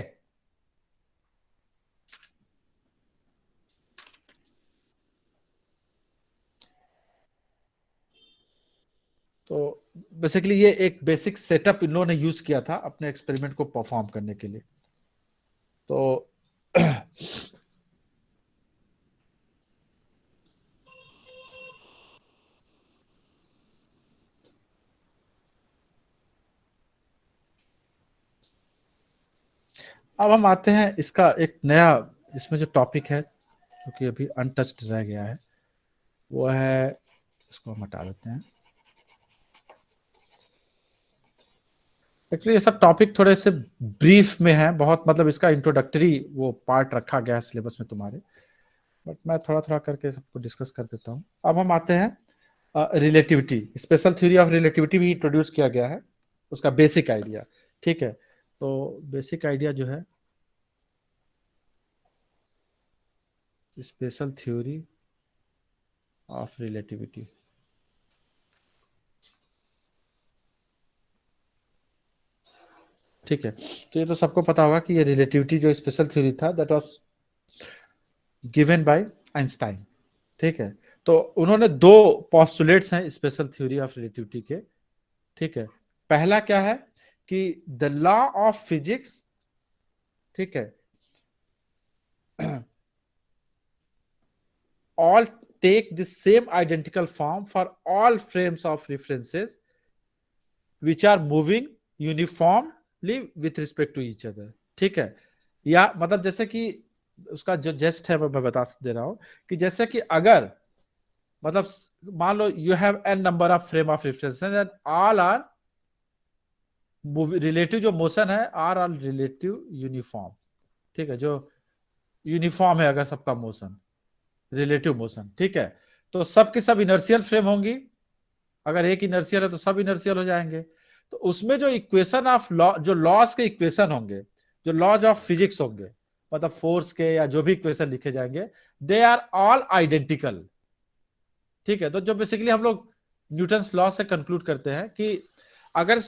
तो बेसिकली ये एक बेसिक सेटअप इन लोगों ने यूज किया था अपने एक्सपेरिमेंट को परफॉर्म करने के लिए। तो अब हम आते हैं इसका एक नया, इसमें जो टॉपिक है जो कि अभी अनटच्ड रह गया है, वो है, इसको हम हटा देते हैं। एक्चुअली ये सब टॉपिक थोड़े से ब्रीफ में है बहुत, मतलब इसका इंट्रोडक्टरी वो पार्ट रखा गया है सिलेबस में तुम्हारे, बट मैं थोड़ा थोड़ा करके सबको डिस्कस कर देता हूँ। अब हम आते हैं relativity, special theory of relativity भी इंट्रोड्यूस किया गया है, उसका बेसिक आइडिया। ठीक है, तो बेसिक आइडिया जो है स्पेशल थ्योरी ऑफ रिलेटिविटी, ठीक है, तो ये तो सबको पता होगा कि ये रिलेटिविटी जो स्पेशल थ्योरी था that was given by Einstein. ठीक है, तो उन्होंने दो पोस्टुलेट्स हैं स्पेशल थ्योरी ऑफ रिलेटिविटी के। ठीक है, पहला क्या है कि द लॉ ऑफ फिजिक्स, ठीक है, all take the same identical form for all frames of references which are moving uniformly with respect to each other। ठीक है, या मतलब जैसे कि उसका जो जेस्ट है मैं बता दे रहा हूं कि जैसे कि अगर मतलब मान लो you have an number of frame of references and all are relative, जो मोशन है आर ऑल रिलेटिव यूनिफॉर्म। ठीक है, जो यूनिफॉर्म है अगर सबका मोशन, रिलेटिव मोशन। ठीक है, तो सब की सब इनर्शियल फ्रेम होंगी, अगर एक इनर्शियल है तो सब इनर्शियल हो जाएंगे। तो उसमें जो इक्वेशन ऑफ लॉ, जो लॉज के इक्वेशन होंगे, जो लॉज ऑफ फिजिक्स होंगे, मतलब फोर्स के या जो भी इक्वेशन लिखे जाएंगे, दे आर ऑल आइडेंटिकल। ठीक है, तो जो बेसिकली हम लोग न्यूटन्स लॉ से कंक्लूड करते हैं कि अगर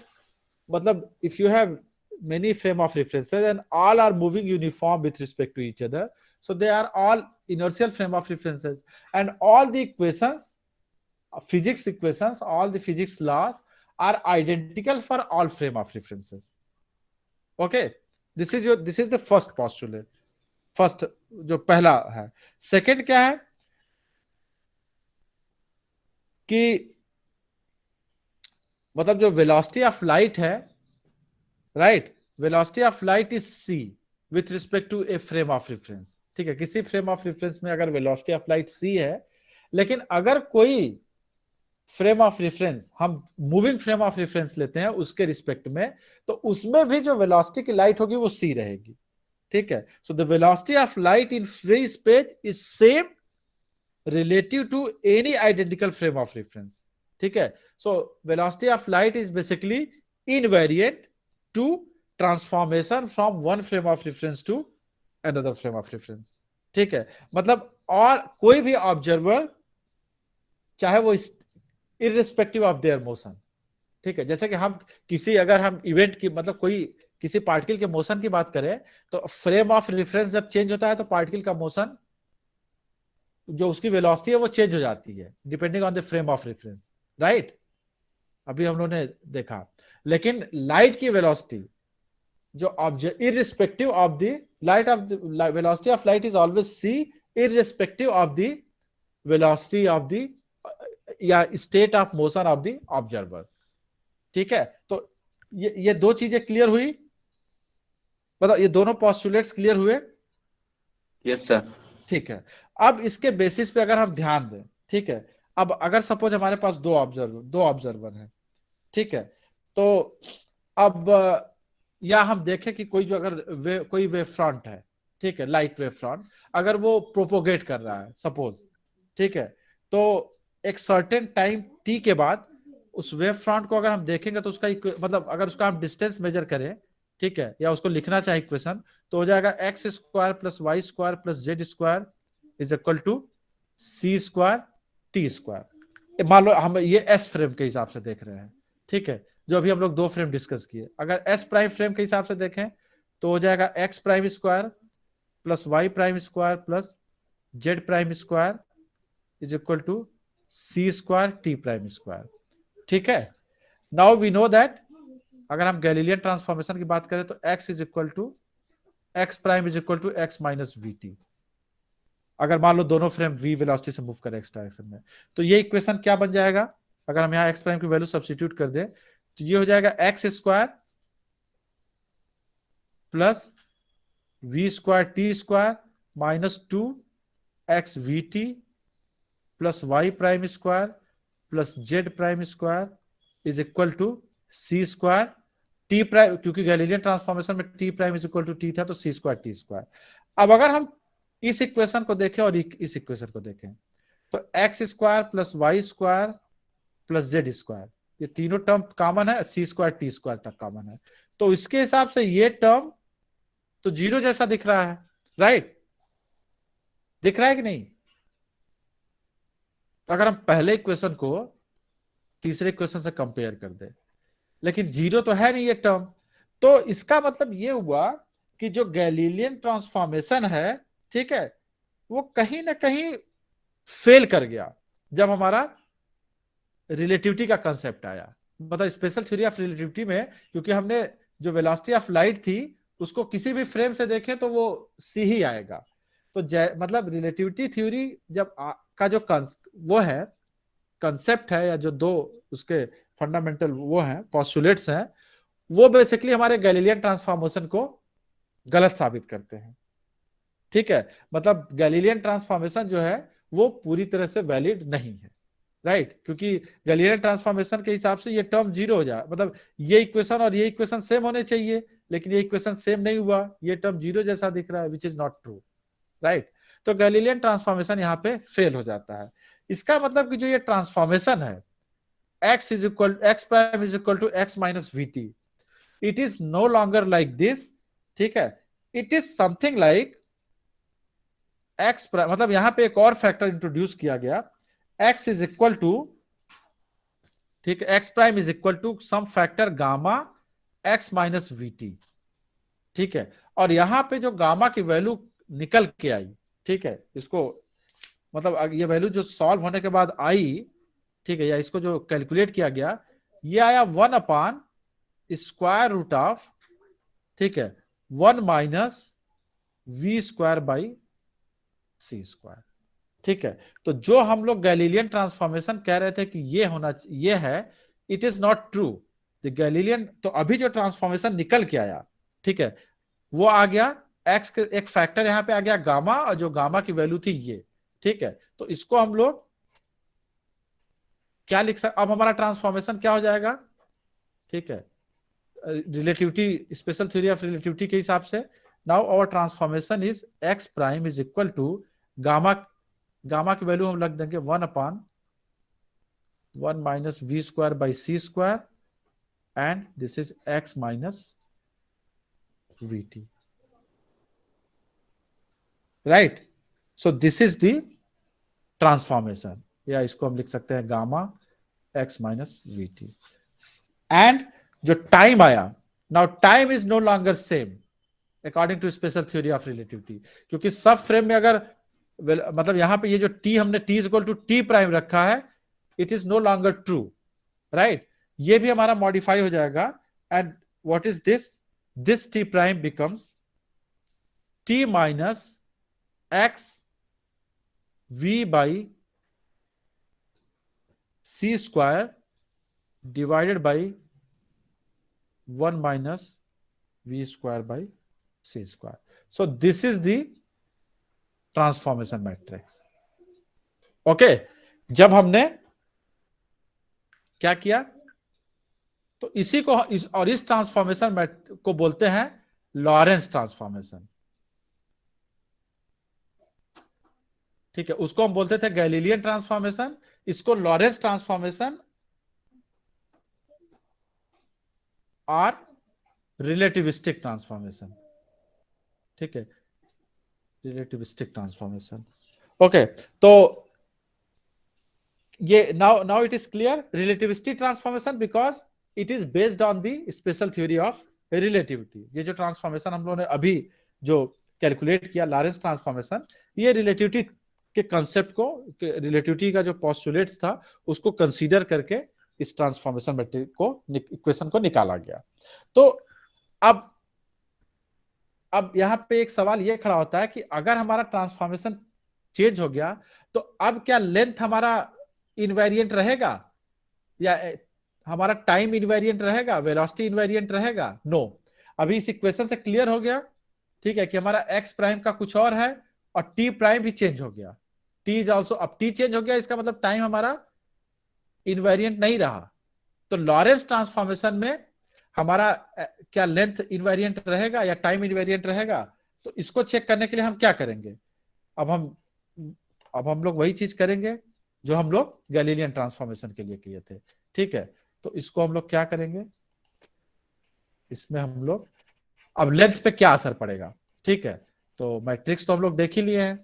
मतलब if you have many frame of references and all are moving uniform with respect to each other, so they are all inertial frame of references, and all the equations, physics equations, all the physics laws are identical for all frame of references। okay, this is the first postulate, first जो पहला है। second क्या है कि मतलब जो velocity of light है, right, velocity of light is c with respect to a frame of reference. ठीक है, किसी फ्रेम ऑफ रेफरेंस में अगर वेलोसिटी ऑफ लाइट c है, लेकिन अगर कोई फ्रेम ऑफ रेफरेंस हम मूविंग फ्रेम ऑफ रेफरेंस लेते हैं उसके रिस्पेक्ट में, तो उसमें भी जो वेलोसिटी की लाइट होगी वो c रहेगी। ठीक है, so the velocity of light in free space is same relative to any identical frame of reference. ठीक है, so velocity of light is basically invariant to transformation from one frame of reference to another frame of reference। ठीक है, मतलब और कोई भी observer चाहे वो irrespective of their motion। ठीक है, जैसे कि हम किसी अगर हम इवेंट की मतलब कोई किसी पार्टिकल के मोशन की बात करें, तो फ्रेम ऑफ रेफरेंस जब चेंज होता है तो पार्टिकल का मोशन जो उसकी वेलोसिटी है वो चेंज हो जाती है depending on the frame of reference, right, अभी हम लोगों ने देखा। लेकिन लाइट की वेलोसिटी जो object irrespective of the light of the velocity of light is always c irrespective of the velocity ऑफ द या state of motion of the observer. ठीक है, तो ये दो चीजें क्लियर हुई, मतलब ये दोनों पोस्टुलेट्स क्लियर हुए।
Yes sir.
ठीक है, अब इसके बेसिस पे अगर हम ध्यान दें, ठीक है, अब अगर सपोज हमारे पास दो ऑब्जर्वर है, ठीक है, तो अब या हम देखें कि कोई जो अगर कोई वेव फ्रंट है, ठीक है, लाइट वेव फ्रंट, अगर वो प्रोपोगेट कर रहा है सपोज, ठीक है, तो एक सर्टेन टाइम टी के बाद उस वेव फ्रंट को अगर हम देखेंगे तो उसका मतलब अगर उसका हम डिस्टेंस मेजर करें, ठीक है, या उसको लिखना चाहे इक्वेशन, तो हो जाएगा x square plus y square plus z square is equal to c square t square. मान लो हम ये एस फ्रेम के हिसाब से देख रहे हैं, ठीक है, जो अभी हम लोग दो फ्रेम डिस्कस किए। अगर एस प्राइम फ्रेम के हिसाब से देखें तो हो जाएगा x prime square plus y prime square plus z prime square is equal to c square t prime square. ठीक है, नाउ वी नो दैट अगर हम गैलीलियन ट्रांसफॉर्मेशन की बात करें तो x is equal to x prime is equal to x minus we t, अगर मान लो दोनों फ्रेम v वेलोसिटी से मूव करें x डायरेक्शन में, तो ये इक्वेशन क्या बन जाएगा, अगर हम यहाँ x प्राइम की वैल्यू सब्स्टिट्यूट कर दें तो ये हो जाएगा x square plus v square t square minus two x v t plus y prime square plus z prime square is equal to c square t prime, क्योंकि Galilean transformation में t prime is equal to t था तो सी square t square. अब अगर हम इस equation को देखें और इस इक्वेशन को देखें तो x square plus y square plus z square, ये तीनों टर्म कॉमन है, सी स्क्वायर टी स्क्वायर तक कॉमन है, तो इसके हिसाब से ये टर्म तो जीरो जैसा दिख रहा है, राइट? दिख रहा है कि नहीं? अगर हम पहले इक्वेशन को तीसरे इक्वेशन से कंपेयर कर दे, लेकिन जीरो तो है नहीं ये टर्म, तो इसका मतलब ये हुआ कि जो गैलीलियन ट्रांसफॉर्मेशन है, ठीक है, वो कहीं ना कहीं फेल कर गया जब हमारा रिलेटिविटी का कंसेप्ट आया, मतलब स्पेशल थ्योरी ऑफ रिलेटिविटी में, क्योंकि हमने जो वेलोसिटी ऑफ लाइट थी उसको किसी भी फ्रेम से देखें तो वो सी ही आएगा। तो मतलब रिलेटिविटी थ्योरी जब का जो वो है कंसेप्ट है, या जो दो उसके फंडामेंटल वो हैं पोस्टुलेट्स हैं, वो बेसिकली हमारे गैलीलियन ट्रांसफॉर्मेशन को गलत साबित करते हैं। ठीक है, मतलब गैलीलियन ट्रांसफॉर्मेशन जो है वो पूरी तरह से वैलिड नहीं है, राइट? क्योंकि गैलीलियन ट्रांसफॉर्मेशन के हिसाब से ये टर्म जीरो हो जाए, मतलब ये इक्वेशन और ये इक्वेशन सेम होने चाहिए, लेकिन ये इक्वेशन सेम नहीं हुआ, ये टर्म जीरो जैसा दिख रहा है, which is not true, right? तो गैलीलियन ट्रांसफॉर्मेशन यहाँ पे फेल हो जाता है। इसका मतलब कि जो ये ट्रांसफॉर्मेशन है x prime is equal to x minus we t, it is no longer like this, ठीक है, it is something like x prime, मतलब यहां पे एक और फैक्टर इंट्रोड्यूस किया गया, x इज इक्वल टू, ठीक है, x prime is equal to some factor gamma x minus we t, ठीक है, और यहां पे जो गामा की वैल्यू निकल के आई, ठीक है, इसको मतलब ये वैल्यू जो सॉल्व होने के बाद आई, ठीक है, या इसको जो कैलकुलेट किया गया, ये आया 1 अपान स्क्वायर रूट ऑफ, ठीक है, 1 minus v square by C square. ठीक है, तो जो हम लोग गैलीलियन ट्रांसफॉर्मेशन कह रहे थे कि ये है, it is not true. The Galilean, तो अभी जो ट्रांसफॉर्मेशन निकल के आया, ठीक है, वो आ गया एक्स के एक फैक्टर यहां पे आ गया गामा, और जो गामा की वैल्यू थी ये, ठीक है, तो इसको हम लोग क्या लिख सकते, अब हमारा ट्रांसफॉर्मेशन क्या हो जाएगा, ठीक है, relativity special theory of relativity के हिसाब से, now our transformation is x prime is equal to gamma की वैल्यू हम रख देंगे 1 upon 1 minus v square by C square, and this is x minus we t, right? So this is the transformation, या इसको हम लिख सकते हैं gamma x minus we t. And जो टाइम आया, now time is no longer same according to special theory of relativity, क्योंकि सब फ्रेम में अगर मतलब यहां पे ये जो टी हमने t is equal to t prime रखा है, it is no longer true, right? ये भी हमारा मॉडिफाई हो जाएगा, and what is this t prime becomes t minus x v by c square divided by 1 minus v square by c square. So this is the transformation matrix. Okay जब हमने क्या किया तो इसी को इस ट्रांसफॉर्मेशन को बोलते हैं लॉरेंस ट्रांसफॉर्मेशन। ठीक है, उसको हम बोलते थे गैलीलियन ट्रांसफॉर्मेशन, इसको लॉरेंस ट्रांसफॉर्मेशन और रिलेटिविस्टिक ट्रांसफॉर्मेशन। ठीक है, रिलेटिविस्टिक ट्रांसफॉर्मेशन। ओके तो ये now it is clear relativistic transformation because it is based on the special theory of relativity. ये जो ट्रांसफॉर्मेशन हम लोगों ने अभी जो कैलकुलेट किया लॉरेंस ट्रांसफॉर्मेशन, ये रिलेटिविटी के कंसेप्ट को, रिलेटिविटी का जो पोस्टुलेट्स था उसको कंसीडर करके इस ट्रांसफॉर्मेशन मैट्रिक्स को इक्वेशन को निकाला गया। तो अब यहां पे एक सवाल ये खड़ा होता है कि अगर हमारा ट्रांसफॉर्मेशन चेंज हो गया तो अब क्या लेंथ हमारा इनवेरिएंट रहेगा या हमारा टाइम इनवेरिएंट रहेगा, वेलोसिटी इनवेरिएंट रहेगा? नो। अभी इस इक्वेशन से क्लियर हो गया, ठीक है, कि हमारा एक्स प्राइम का कुछ और है और टी प्राइम भी चेंज हो गया, टी इज ऑल्सो, अब टी चेंज हो गया इसका मतलब टाइम हमारा इनवेरिएंट नहीं रहा। तो लॉरेंस ट्रांसफॉर्मेशन में हमारा क्या लेंथ इनवेरिएंट रहेगा या टाइम इनवेरिएंट रहेगा? तो इसको चेक करने के लिए हम क्या करेंगे? अब हम लोग वही चीज करेंगे जो हम लोग गैलीलियन ट्रांसफॉर्मेशन के लिए किए थे। ठीक है, तो इसको हम लोग क्या करेंगे, इसमें हम लोग अब लेंथ पे क्या असर पड़ेगा। ठीक है, तो मैट्रिक्स तो हम लोग देख ही लिए हैं।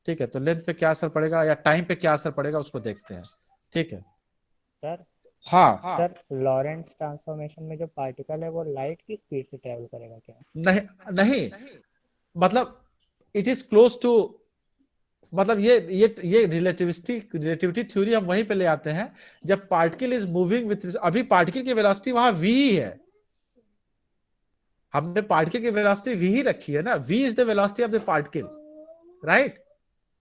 ठीक है, तो लेंथ पे क्या असर पड़ेगा या टाइम पे क्या असर पड़ेगा उसको देखते हैं। ठीक है
सर
हाँ
सर लॉरेंस ट्रांसफॉर्मेशन में जो पार्टिकल है वो लाइट की स्पीड से ट्रेवल करेगा क्या?
नहीं मतलब इट इज क्लोज टू, मतलब ये रिलेटिविटी थ्योरी हम वहीं पे ले आते हैं जब पार्टिकल इज मूविंग विथ, अभी पार्टिकल की वेलोसिटी वहां v ही है, हमने पार्टिकल की वेलोसिटी v ही रखी है ना, v इज द वेलोसिटी ऑफ the particle, right,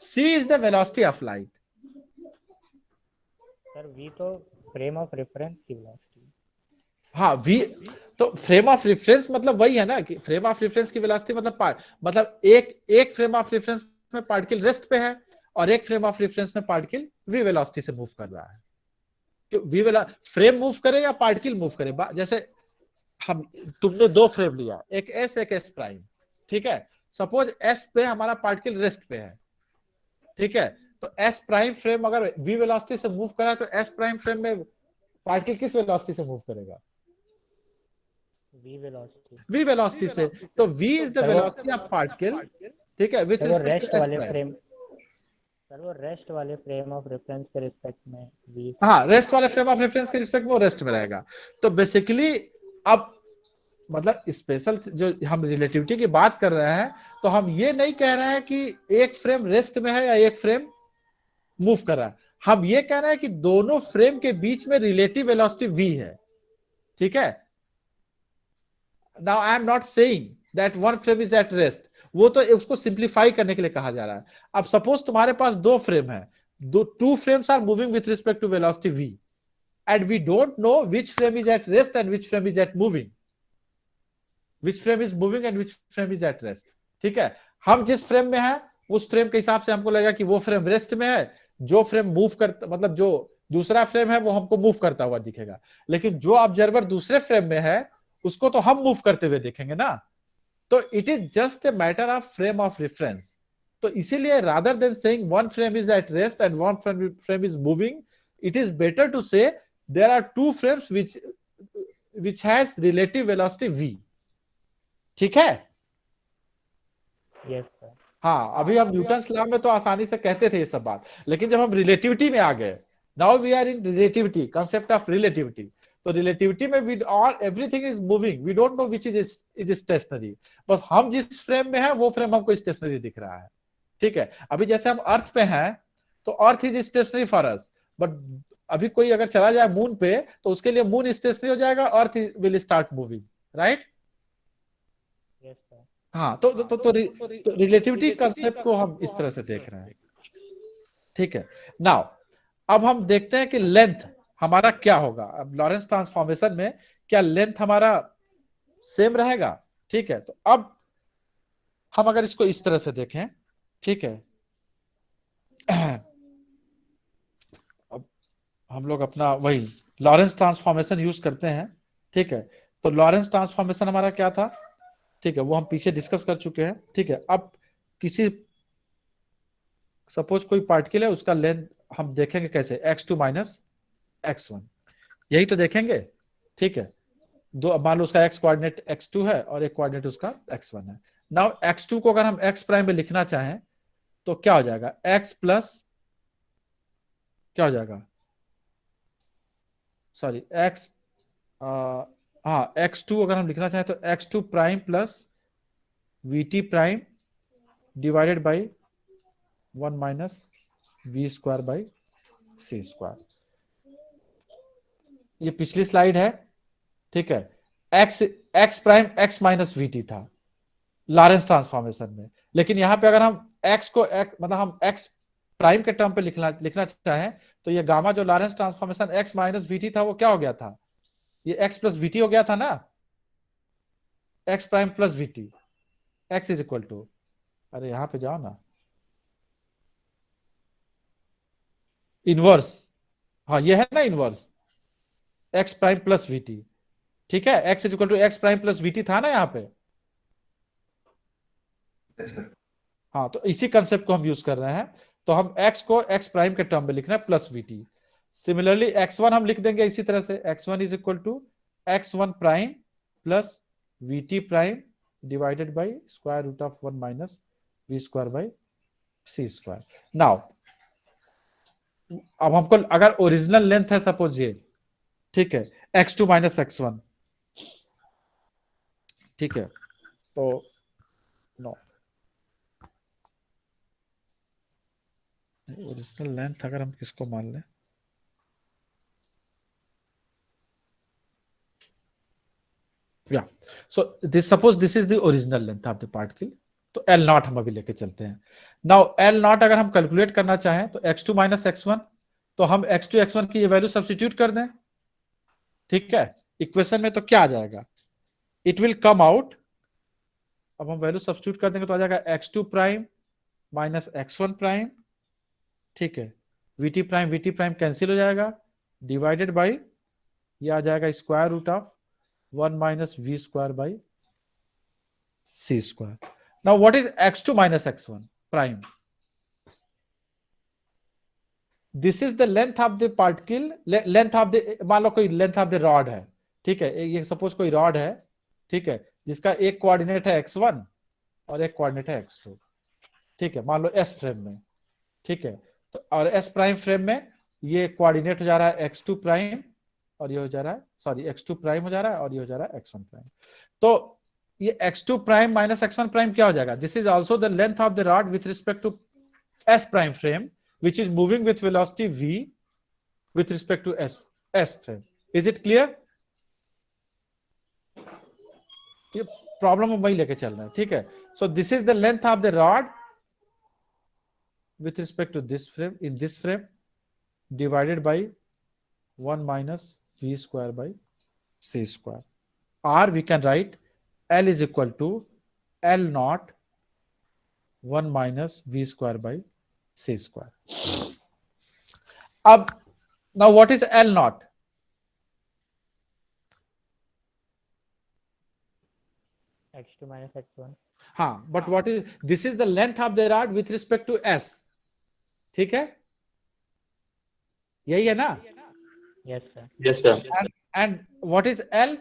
c is the velocity of light.
Sir v तो फ्रेम ऑफ रेफरेंस की वेलोसिटी।
हाँ v तो फ्रेम ऑफ रेफरेंस मतलब वही है ना कि फ्रेम ऑफ रेफरेंस की वेलोसिटी मतलब एक फ्रेम ऑफ रेफरेंस में पार्टिकल रेस्ट पे है और एक फ्रेम ऑफ रेफरेंस में पार्टिकल v वेलोसिटी से मूव कर रहा है। तो फ्रेम मूव करे या पार्टिकल मूव करे, जैसे तुमने दो फ्रेम लिया, एक s एक s प्राइम। ठीक है, सपोज s पे हमारा पार्टिकल रेस्ट पे है। ठीक है, तो s प्राइम फ्रेम अगर v वेलोसिटी से मूव करा तो s प्राइम फ्रेम में पार्टिकल किस वेलोसिटी से मूव करेगा? v वेलोसिटी से। तो v is the velocity of particle. ठीक है, with respect to s prime.
Sir वो रेस्ट वाले फ्रेम ऑफ रेफरेंस के रिस्पेक्ट में v,
हाँ रेस्ट वाले फ्रेम ऑफ रेफरेंस के रिस्पेक्ट में वो रेस्ट में रहेगा। तो बेसिकली अब मतलब स्पेशल जो हम रिलेटिविटी की बात कर रहे हैं तो हम ये नहीं कह रहे हैं कि एक फ्रेम रेस्ट में है या एक फ्रेम मूव कर रहा है, हम ये कह रहे हैं कि दोनों फ्रेम के बीच में रिलेटिव वेलोसिटी v है। ठीक है, now I am not saying that one frame is at rest, वो तो उसको सिंप्लीफाई करने के लिए कहा जा रहा है। अब सपोज तुम्हारे पास दो फ्रेम है, two frames are moving with respect to velocity v and we don't know which frame is at rest and which frame is at moving, which frame is moving and which frame is at rest। ठीक है, हम जिस frame में है उस frame के हिसाब से हमको लगेगा कि वो फ्रेम रेस्ट में है, जो फ्रेम मूव करता मतलब जो दूसरा फ्रेम है वो हमको मूव करता हुआ दिखेगा, लेकिन जो ऑब्जर्वर दूसरे फ्रेम में है उसको तो हम मूव करते हुए देखेंगे ना। तो it is just a matter of frame of reference. तो इसीलिए rather than saying one frame is at rest and one frame is moving, it is better to say there are two frames which has relative velocity v। ठीक है,
yes sir.
हाँ अभी हम Newton's law में तो आसानी से कहते थे ये सब बात, लेकिन जब हम रिलेटिविटी में आ गए, now we are in relativity, concept of relativity. तो रिलेटिविटी में we all everything is moving, we don't know which is stationary, बस हम जिस फ्रेम में है वो फ्रेम हमको स्टेशनरी दिख रहा है। ठीक है, अभी जैसे हम अर्थ पे हैं तो earth is stationary for us, but अभी कोई अगर चला जाए मून पे तो उसके लिए मून स्टेशनरी हो जाएगा, earth will start moving, right.
Yes sir.
हाँ तो रिलेटिविटी कंसेप्ट को हम इस तरह से देख रहे हैं। ठीक है, नाउ अब हम देखते हैं कि लेंथ हमारा क्या होगा? अब लॉरेंस ट्रांसफॉर्मेशन में क्या लेंथ हमारा सेम रहेगा? ठीक है, तो अब हम अगर इसको इस तरह से देखें, ठीक है, अब हम लोग अपना वही लॉरेंस ट्रांसफॉर्मेशन यूज करते हैं। ठीक है, तो लॉरेंस ट्रांसफॉर्मेशन हमारा क्या था? ठीक है, वो हम पीछे डिस्कस कर चुके हैं। ठीक है, अब किसी सपोज कोई पार्टिकल है, उसका लेंथ हम देखेंगे कैसे, x2 माइनस x1, यही तो देखेंगे। ठीक है, दो मान लो उसका x कोऑर्डिनेट x2 है और एक कोऑर्डिनेट उसका x1 है। नाउ x2 को अगर हम x प्राइम में लिखना चाहें तो क्या हो जाएगा? x प्लस क्या हो जाएगा, सॉरी x, हाँ x2 अगर हम लिखना चाहें तो x2 prime plus vt prime divided by 1 minus v square by C square. ये पिछली स्लाइड है। ठीक है, x prime x minus vt था लॉरेंस ट्रांसफॉर्मेशन में, लेकिन यहां पे अगर हम x को मतलब हम x प्राइम के टर्म पे लिखना चाहें तो ये गामा जो Lorentz transformation x minus vt था वो क्या हो गया था? ये x प्लस वीटी हो गया था ना, x prime plus vt, x is equal to, अरे यहां पे जाओ ना, इनवर्स, हाँ ये है ना inverse, x prime plus vt. ठीक है, x is equal to x prime plus vt था ना यहाँ पे। हाँ, तो इसी कंसेप्ट को हम यूज कर रहे हैं। तो हम x को x प्राइम के टर्म में लिखना है प्लस वीटी। सिमिलरली x1 हम लिख देंगे इसी तरह से, x1 is equal to x1 prime plus vt prime divided by square root of 1 minus v square by C square. Now अब हमको अगर ओरिजिनल लेंथ है सपोज ये, ठीक है, x2 माइनस x1, ठीक है, तो नो, ओरिजिनल लेंथ अगर हम किसको मान लें, या so this suppose this is the original length of the particle, तो एल नॉट हम अभी लेके चलते हैं। नाउ एल नॉट अगर हम कैलकुलेट करना चाहें तो x2 माइनस x1, तो हम x2 x1 की ये वैल्यू सब्स्टिट्यूट कर दें। ठीक है, इक्वेशन में तो क्या आ जाएगा, इट विल कम आउट, अब हम वैल्यू सब्स्टिट्यूट कर देंगे तो आ जाएगा x2 prime minus x1 prime, ठीक है, वीटी प्राइम कैंसिल हो जाएगा, डिवाइडेड बाई ये आ जाएगा square root of 1 minus v square by C square. Now what is x2 minus x1 prime? This is the length of the particle, length of the, मान लो कोई length of the rod है, ठीक है, ये सपोज कोई rod है, ठीक है, जिसका एक कोऑर्डिनेट है x1 और एक कोऑर्डिनेट है x2, ठीक है, मान लो s फ्रेम में, ठीक है, तो और s प्राइम फ्रेम में ये कोऑर्डिनेट हो जा रहा है x2 प्राइम और ये हो जा रहा है, सॉरी x2 प्राइम हो जा रहा है और ये हो जा रहा है x1 प्राइम। तो ये x2 prime minus x1 prime क्या हो जाएगा? This is also the length of the rod with respect to s prime frame which is moving with velocity v with respect to s frame. Is it clear? ये problem हम वही लेके चल रहे हैं। ठीक है, so this is the length of the rod with respect to this frame, in this frame, divided by 1 minus v square by c square, or we can write L is equal to L naught 1 minus v square by c square. अब now what is L naught?
x2 minus x1.
हाँ, but what is, this is the length of the rod with respect to s. ठीक है, यही है ना?
Yes sir.
Yes, sir.
And what is L?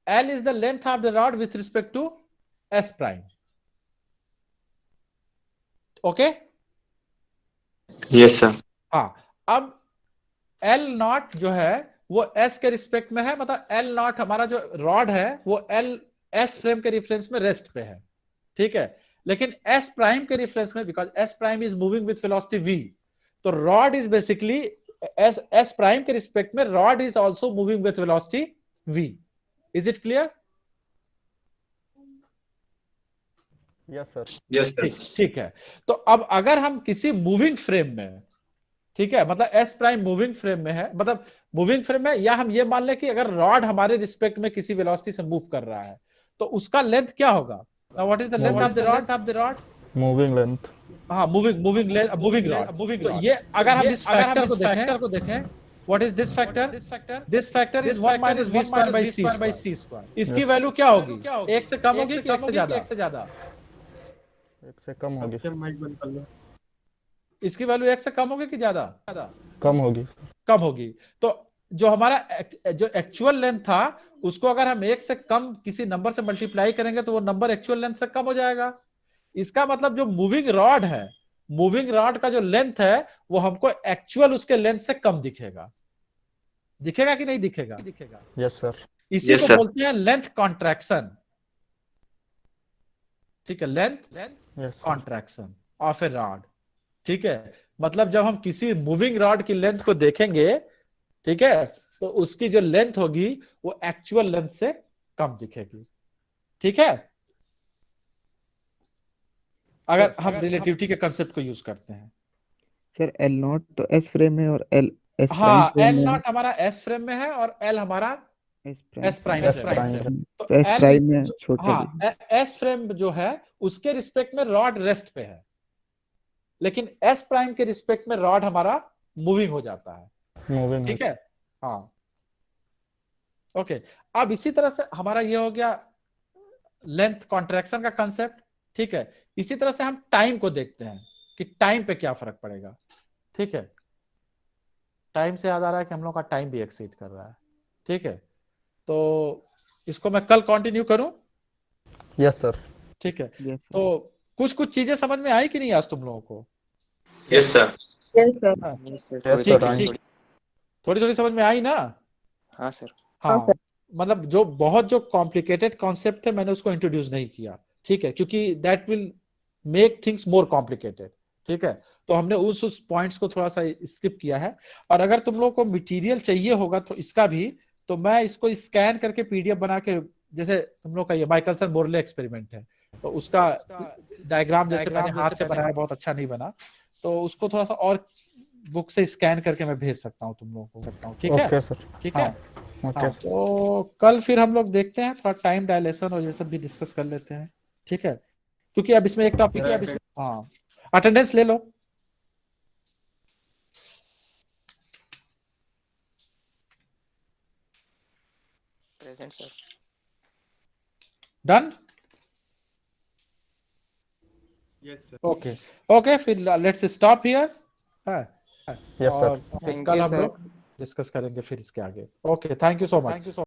L is the length of the rod with respect to s prime. Okay?
Yes, sir.
हाँ, अब L not जो है वो S के रिस्पेक्ट में है, मतलब L नॉट हमारा जो रॉड है वो L S फ्रेम के रिफरेंस में रेस्ट पे है। ठीक है, लेकिन S प्राइम के रिफरेंस में, because S prime is moving with velocity v, तो rod is basically S prime के रिस्पेक्ट में rod is also moving with velocity v. Is it clear?
Yes sir.
Yes, sir.
ठीक है, तो अब अगर हम किसी मूविंग फ्रेम में, ठीक है, मतलब एस प्राइम मूविंग फ्रेम में है, मतलब मूविंग फ्रेम में, या हम ये मान लें कि अगर रॉड हमारे रिस्पेक्ट में किसी वेलोसिटी से मूव कर रहा है तो उसका लेंथ क्या होगा? What is the length of the rod?
Moving length.
हाँ, मूविंग रॉड। तो ये अगर हम इस फैक्टर को देखें, what is this factor? This factor is 1 minus v square by c square. इसकी वैल्यू क्या होगी? 1 से कम होगी कि 1 से ज्यादा?
1 से कम होगी।
इसकी वैल्यू 1 से कम होगी कि ज्यादा?
कम होगी।
कम होगी। तो जो हमारा जो एक्चुअल लेंथ था उसको अगर हम 1 से कम किसी नंबर से मल्टीप्लाई करेंगे तो वो नंबर एक्चुअल लेंथ से कम हो जाएगा। इसका मतलब जो मूविंग रॉड है, मूविंग रॉड का जो लेंथ है वो हमको एक्चुअल उसके लेंथ से कम दिखेगा। दिखेगा कि नहीं दिखेगा?
Yes sir.
इसी
Yes,
को
sir.
बोलते हैं लेंथ कॉन्ट्रैक्शन। ठीक है, length
yes
contraction of A rod. ठीक है, मतलब जब हम किसी मूविंग रॉड की लेंथ को देखेंगे, ठीक है, तो उसकी जो लेंथ होगी वो एक्चुअल लेंथ से कम दिखेगी। ठीक है, अगर हम रिलेटिविटी के कंसेप्ट को यूज करते हैं।
सर एल नॉट तो एस फ्रेम है और एल एस
हाँ,
प्राइम
एल
फ्रेम
नॉट हमारा एस फ्रेम में है और एल हमारा
एस
एस प्राइम
एस
में
प्राइम
है।
है।
तो एस
L
प्राइम में छोटा
हाँ, एस फ्रेम जो है उसके रिस्पेक्ट में रॉड रेस्ट पे है, लेकिन एस प्राइम के रिस्पेक्ट में रॉड हमारा मूविंग हो जाता है।
मूविंग।
ठीक है, हाँ, ओके। अब इसी तरह से हमारा ये हो गया लेंथ कॉन्ट्रैक्शन का कंसेप्ट। ठीक है, इसी तरह से हम टाइम को देखते हैं कि टाइम पे क्या फर्क पड़ेगा। ठीक है, टाइम से याद आ रहा है कि हम लोग का टाइम भी एक्सीड कर रहा है। ठीक है, तो इसको मैं कल कंटिन्यू करूं?
Yes sir.
ठीक है,
यस
तो कुछ चीजें समझ में आई कि नहीं आज तुम लोगों को?
Yes, sir.
Yes, sir.
Yes,
ठीक
sir.
है, ठीक, थोड़ी समझ में आई ना?
हाँ सर।
हाँ, मतलब जो बहुत जो कॉम्प्लिकेटेड कॉन्सेप्ट थे मैंने उसको इंट्रोड्यूस नहीं किया। ठीक है, क्योंकि that will make things more complicated. ठीक है, तो हमने उस पॉइंट्स को थोड़ा सा स्किप किया है। और अगर तुम लोगों को मटेरियल चाहिए होगा तो इसका भी, तो मैं इसको स्कैन करके पीडीएफ बना के, जैसे तुम लोग का ये माइकलसन मोरले एक्सपेरिमेंट है तो उसका डायग्राम जैसे मैंने हाथ से बनाया, बहुत अच्छा नहीं बना, तो उसको थोड़ा सा और बुक से स्कैन करके मैं भेज सकता हूँ तुम लोगों को। ठीक है,
ओके सर।
ठीक है।
ओके
हाँ,
सर।
तो कल फिर हम लोग देखते हैं, थोड़ा टाइम डायलेशन और ये सब भी डिस्कस कर लेते हैं। ठीक है, क्योंकि अब इसमें एक टॉपिक है, अब इसमें हाँ, अटेंडेंस ले लो।
Present sir.
Done?
Yes, sir.
Okay, फिर लेट्स स्टॉप हियर।
यस
और
सर।
फिर
Thank
कल
you,
हम
sir.
लोग डिस्कस करेंगे फिर इसके आगे। Okay, thank you so much.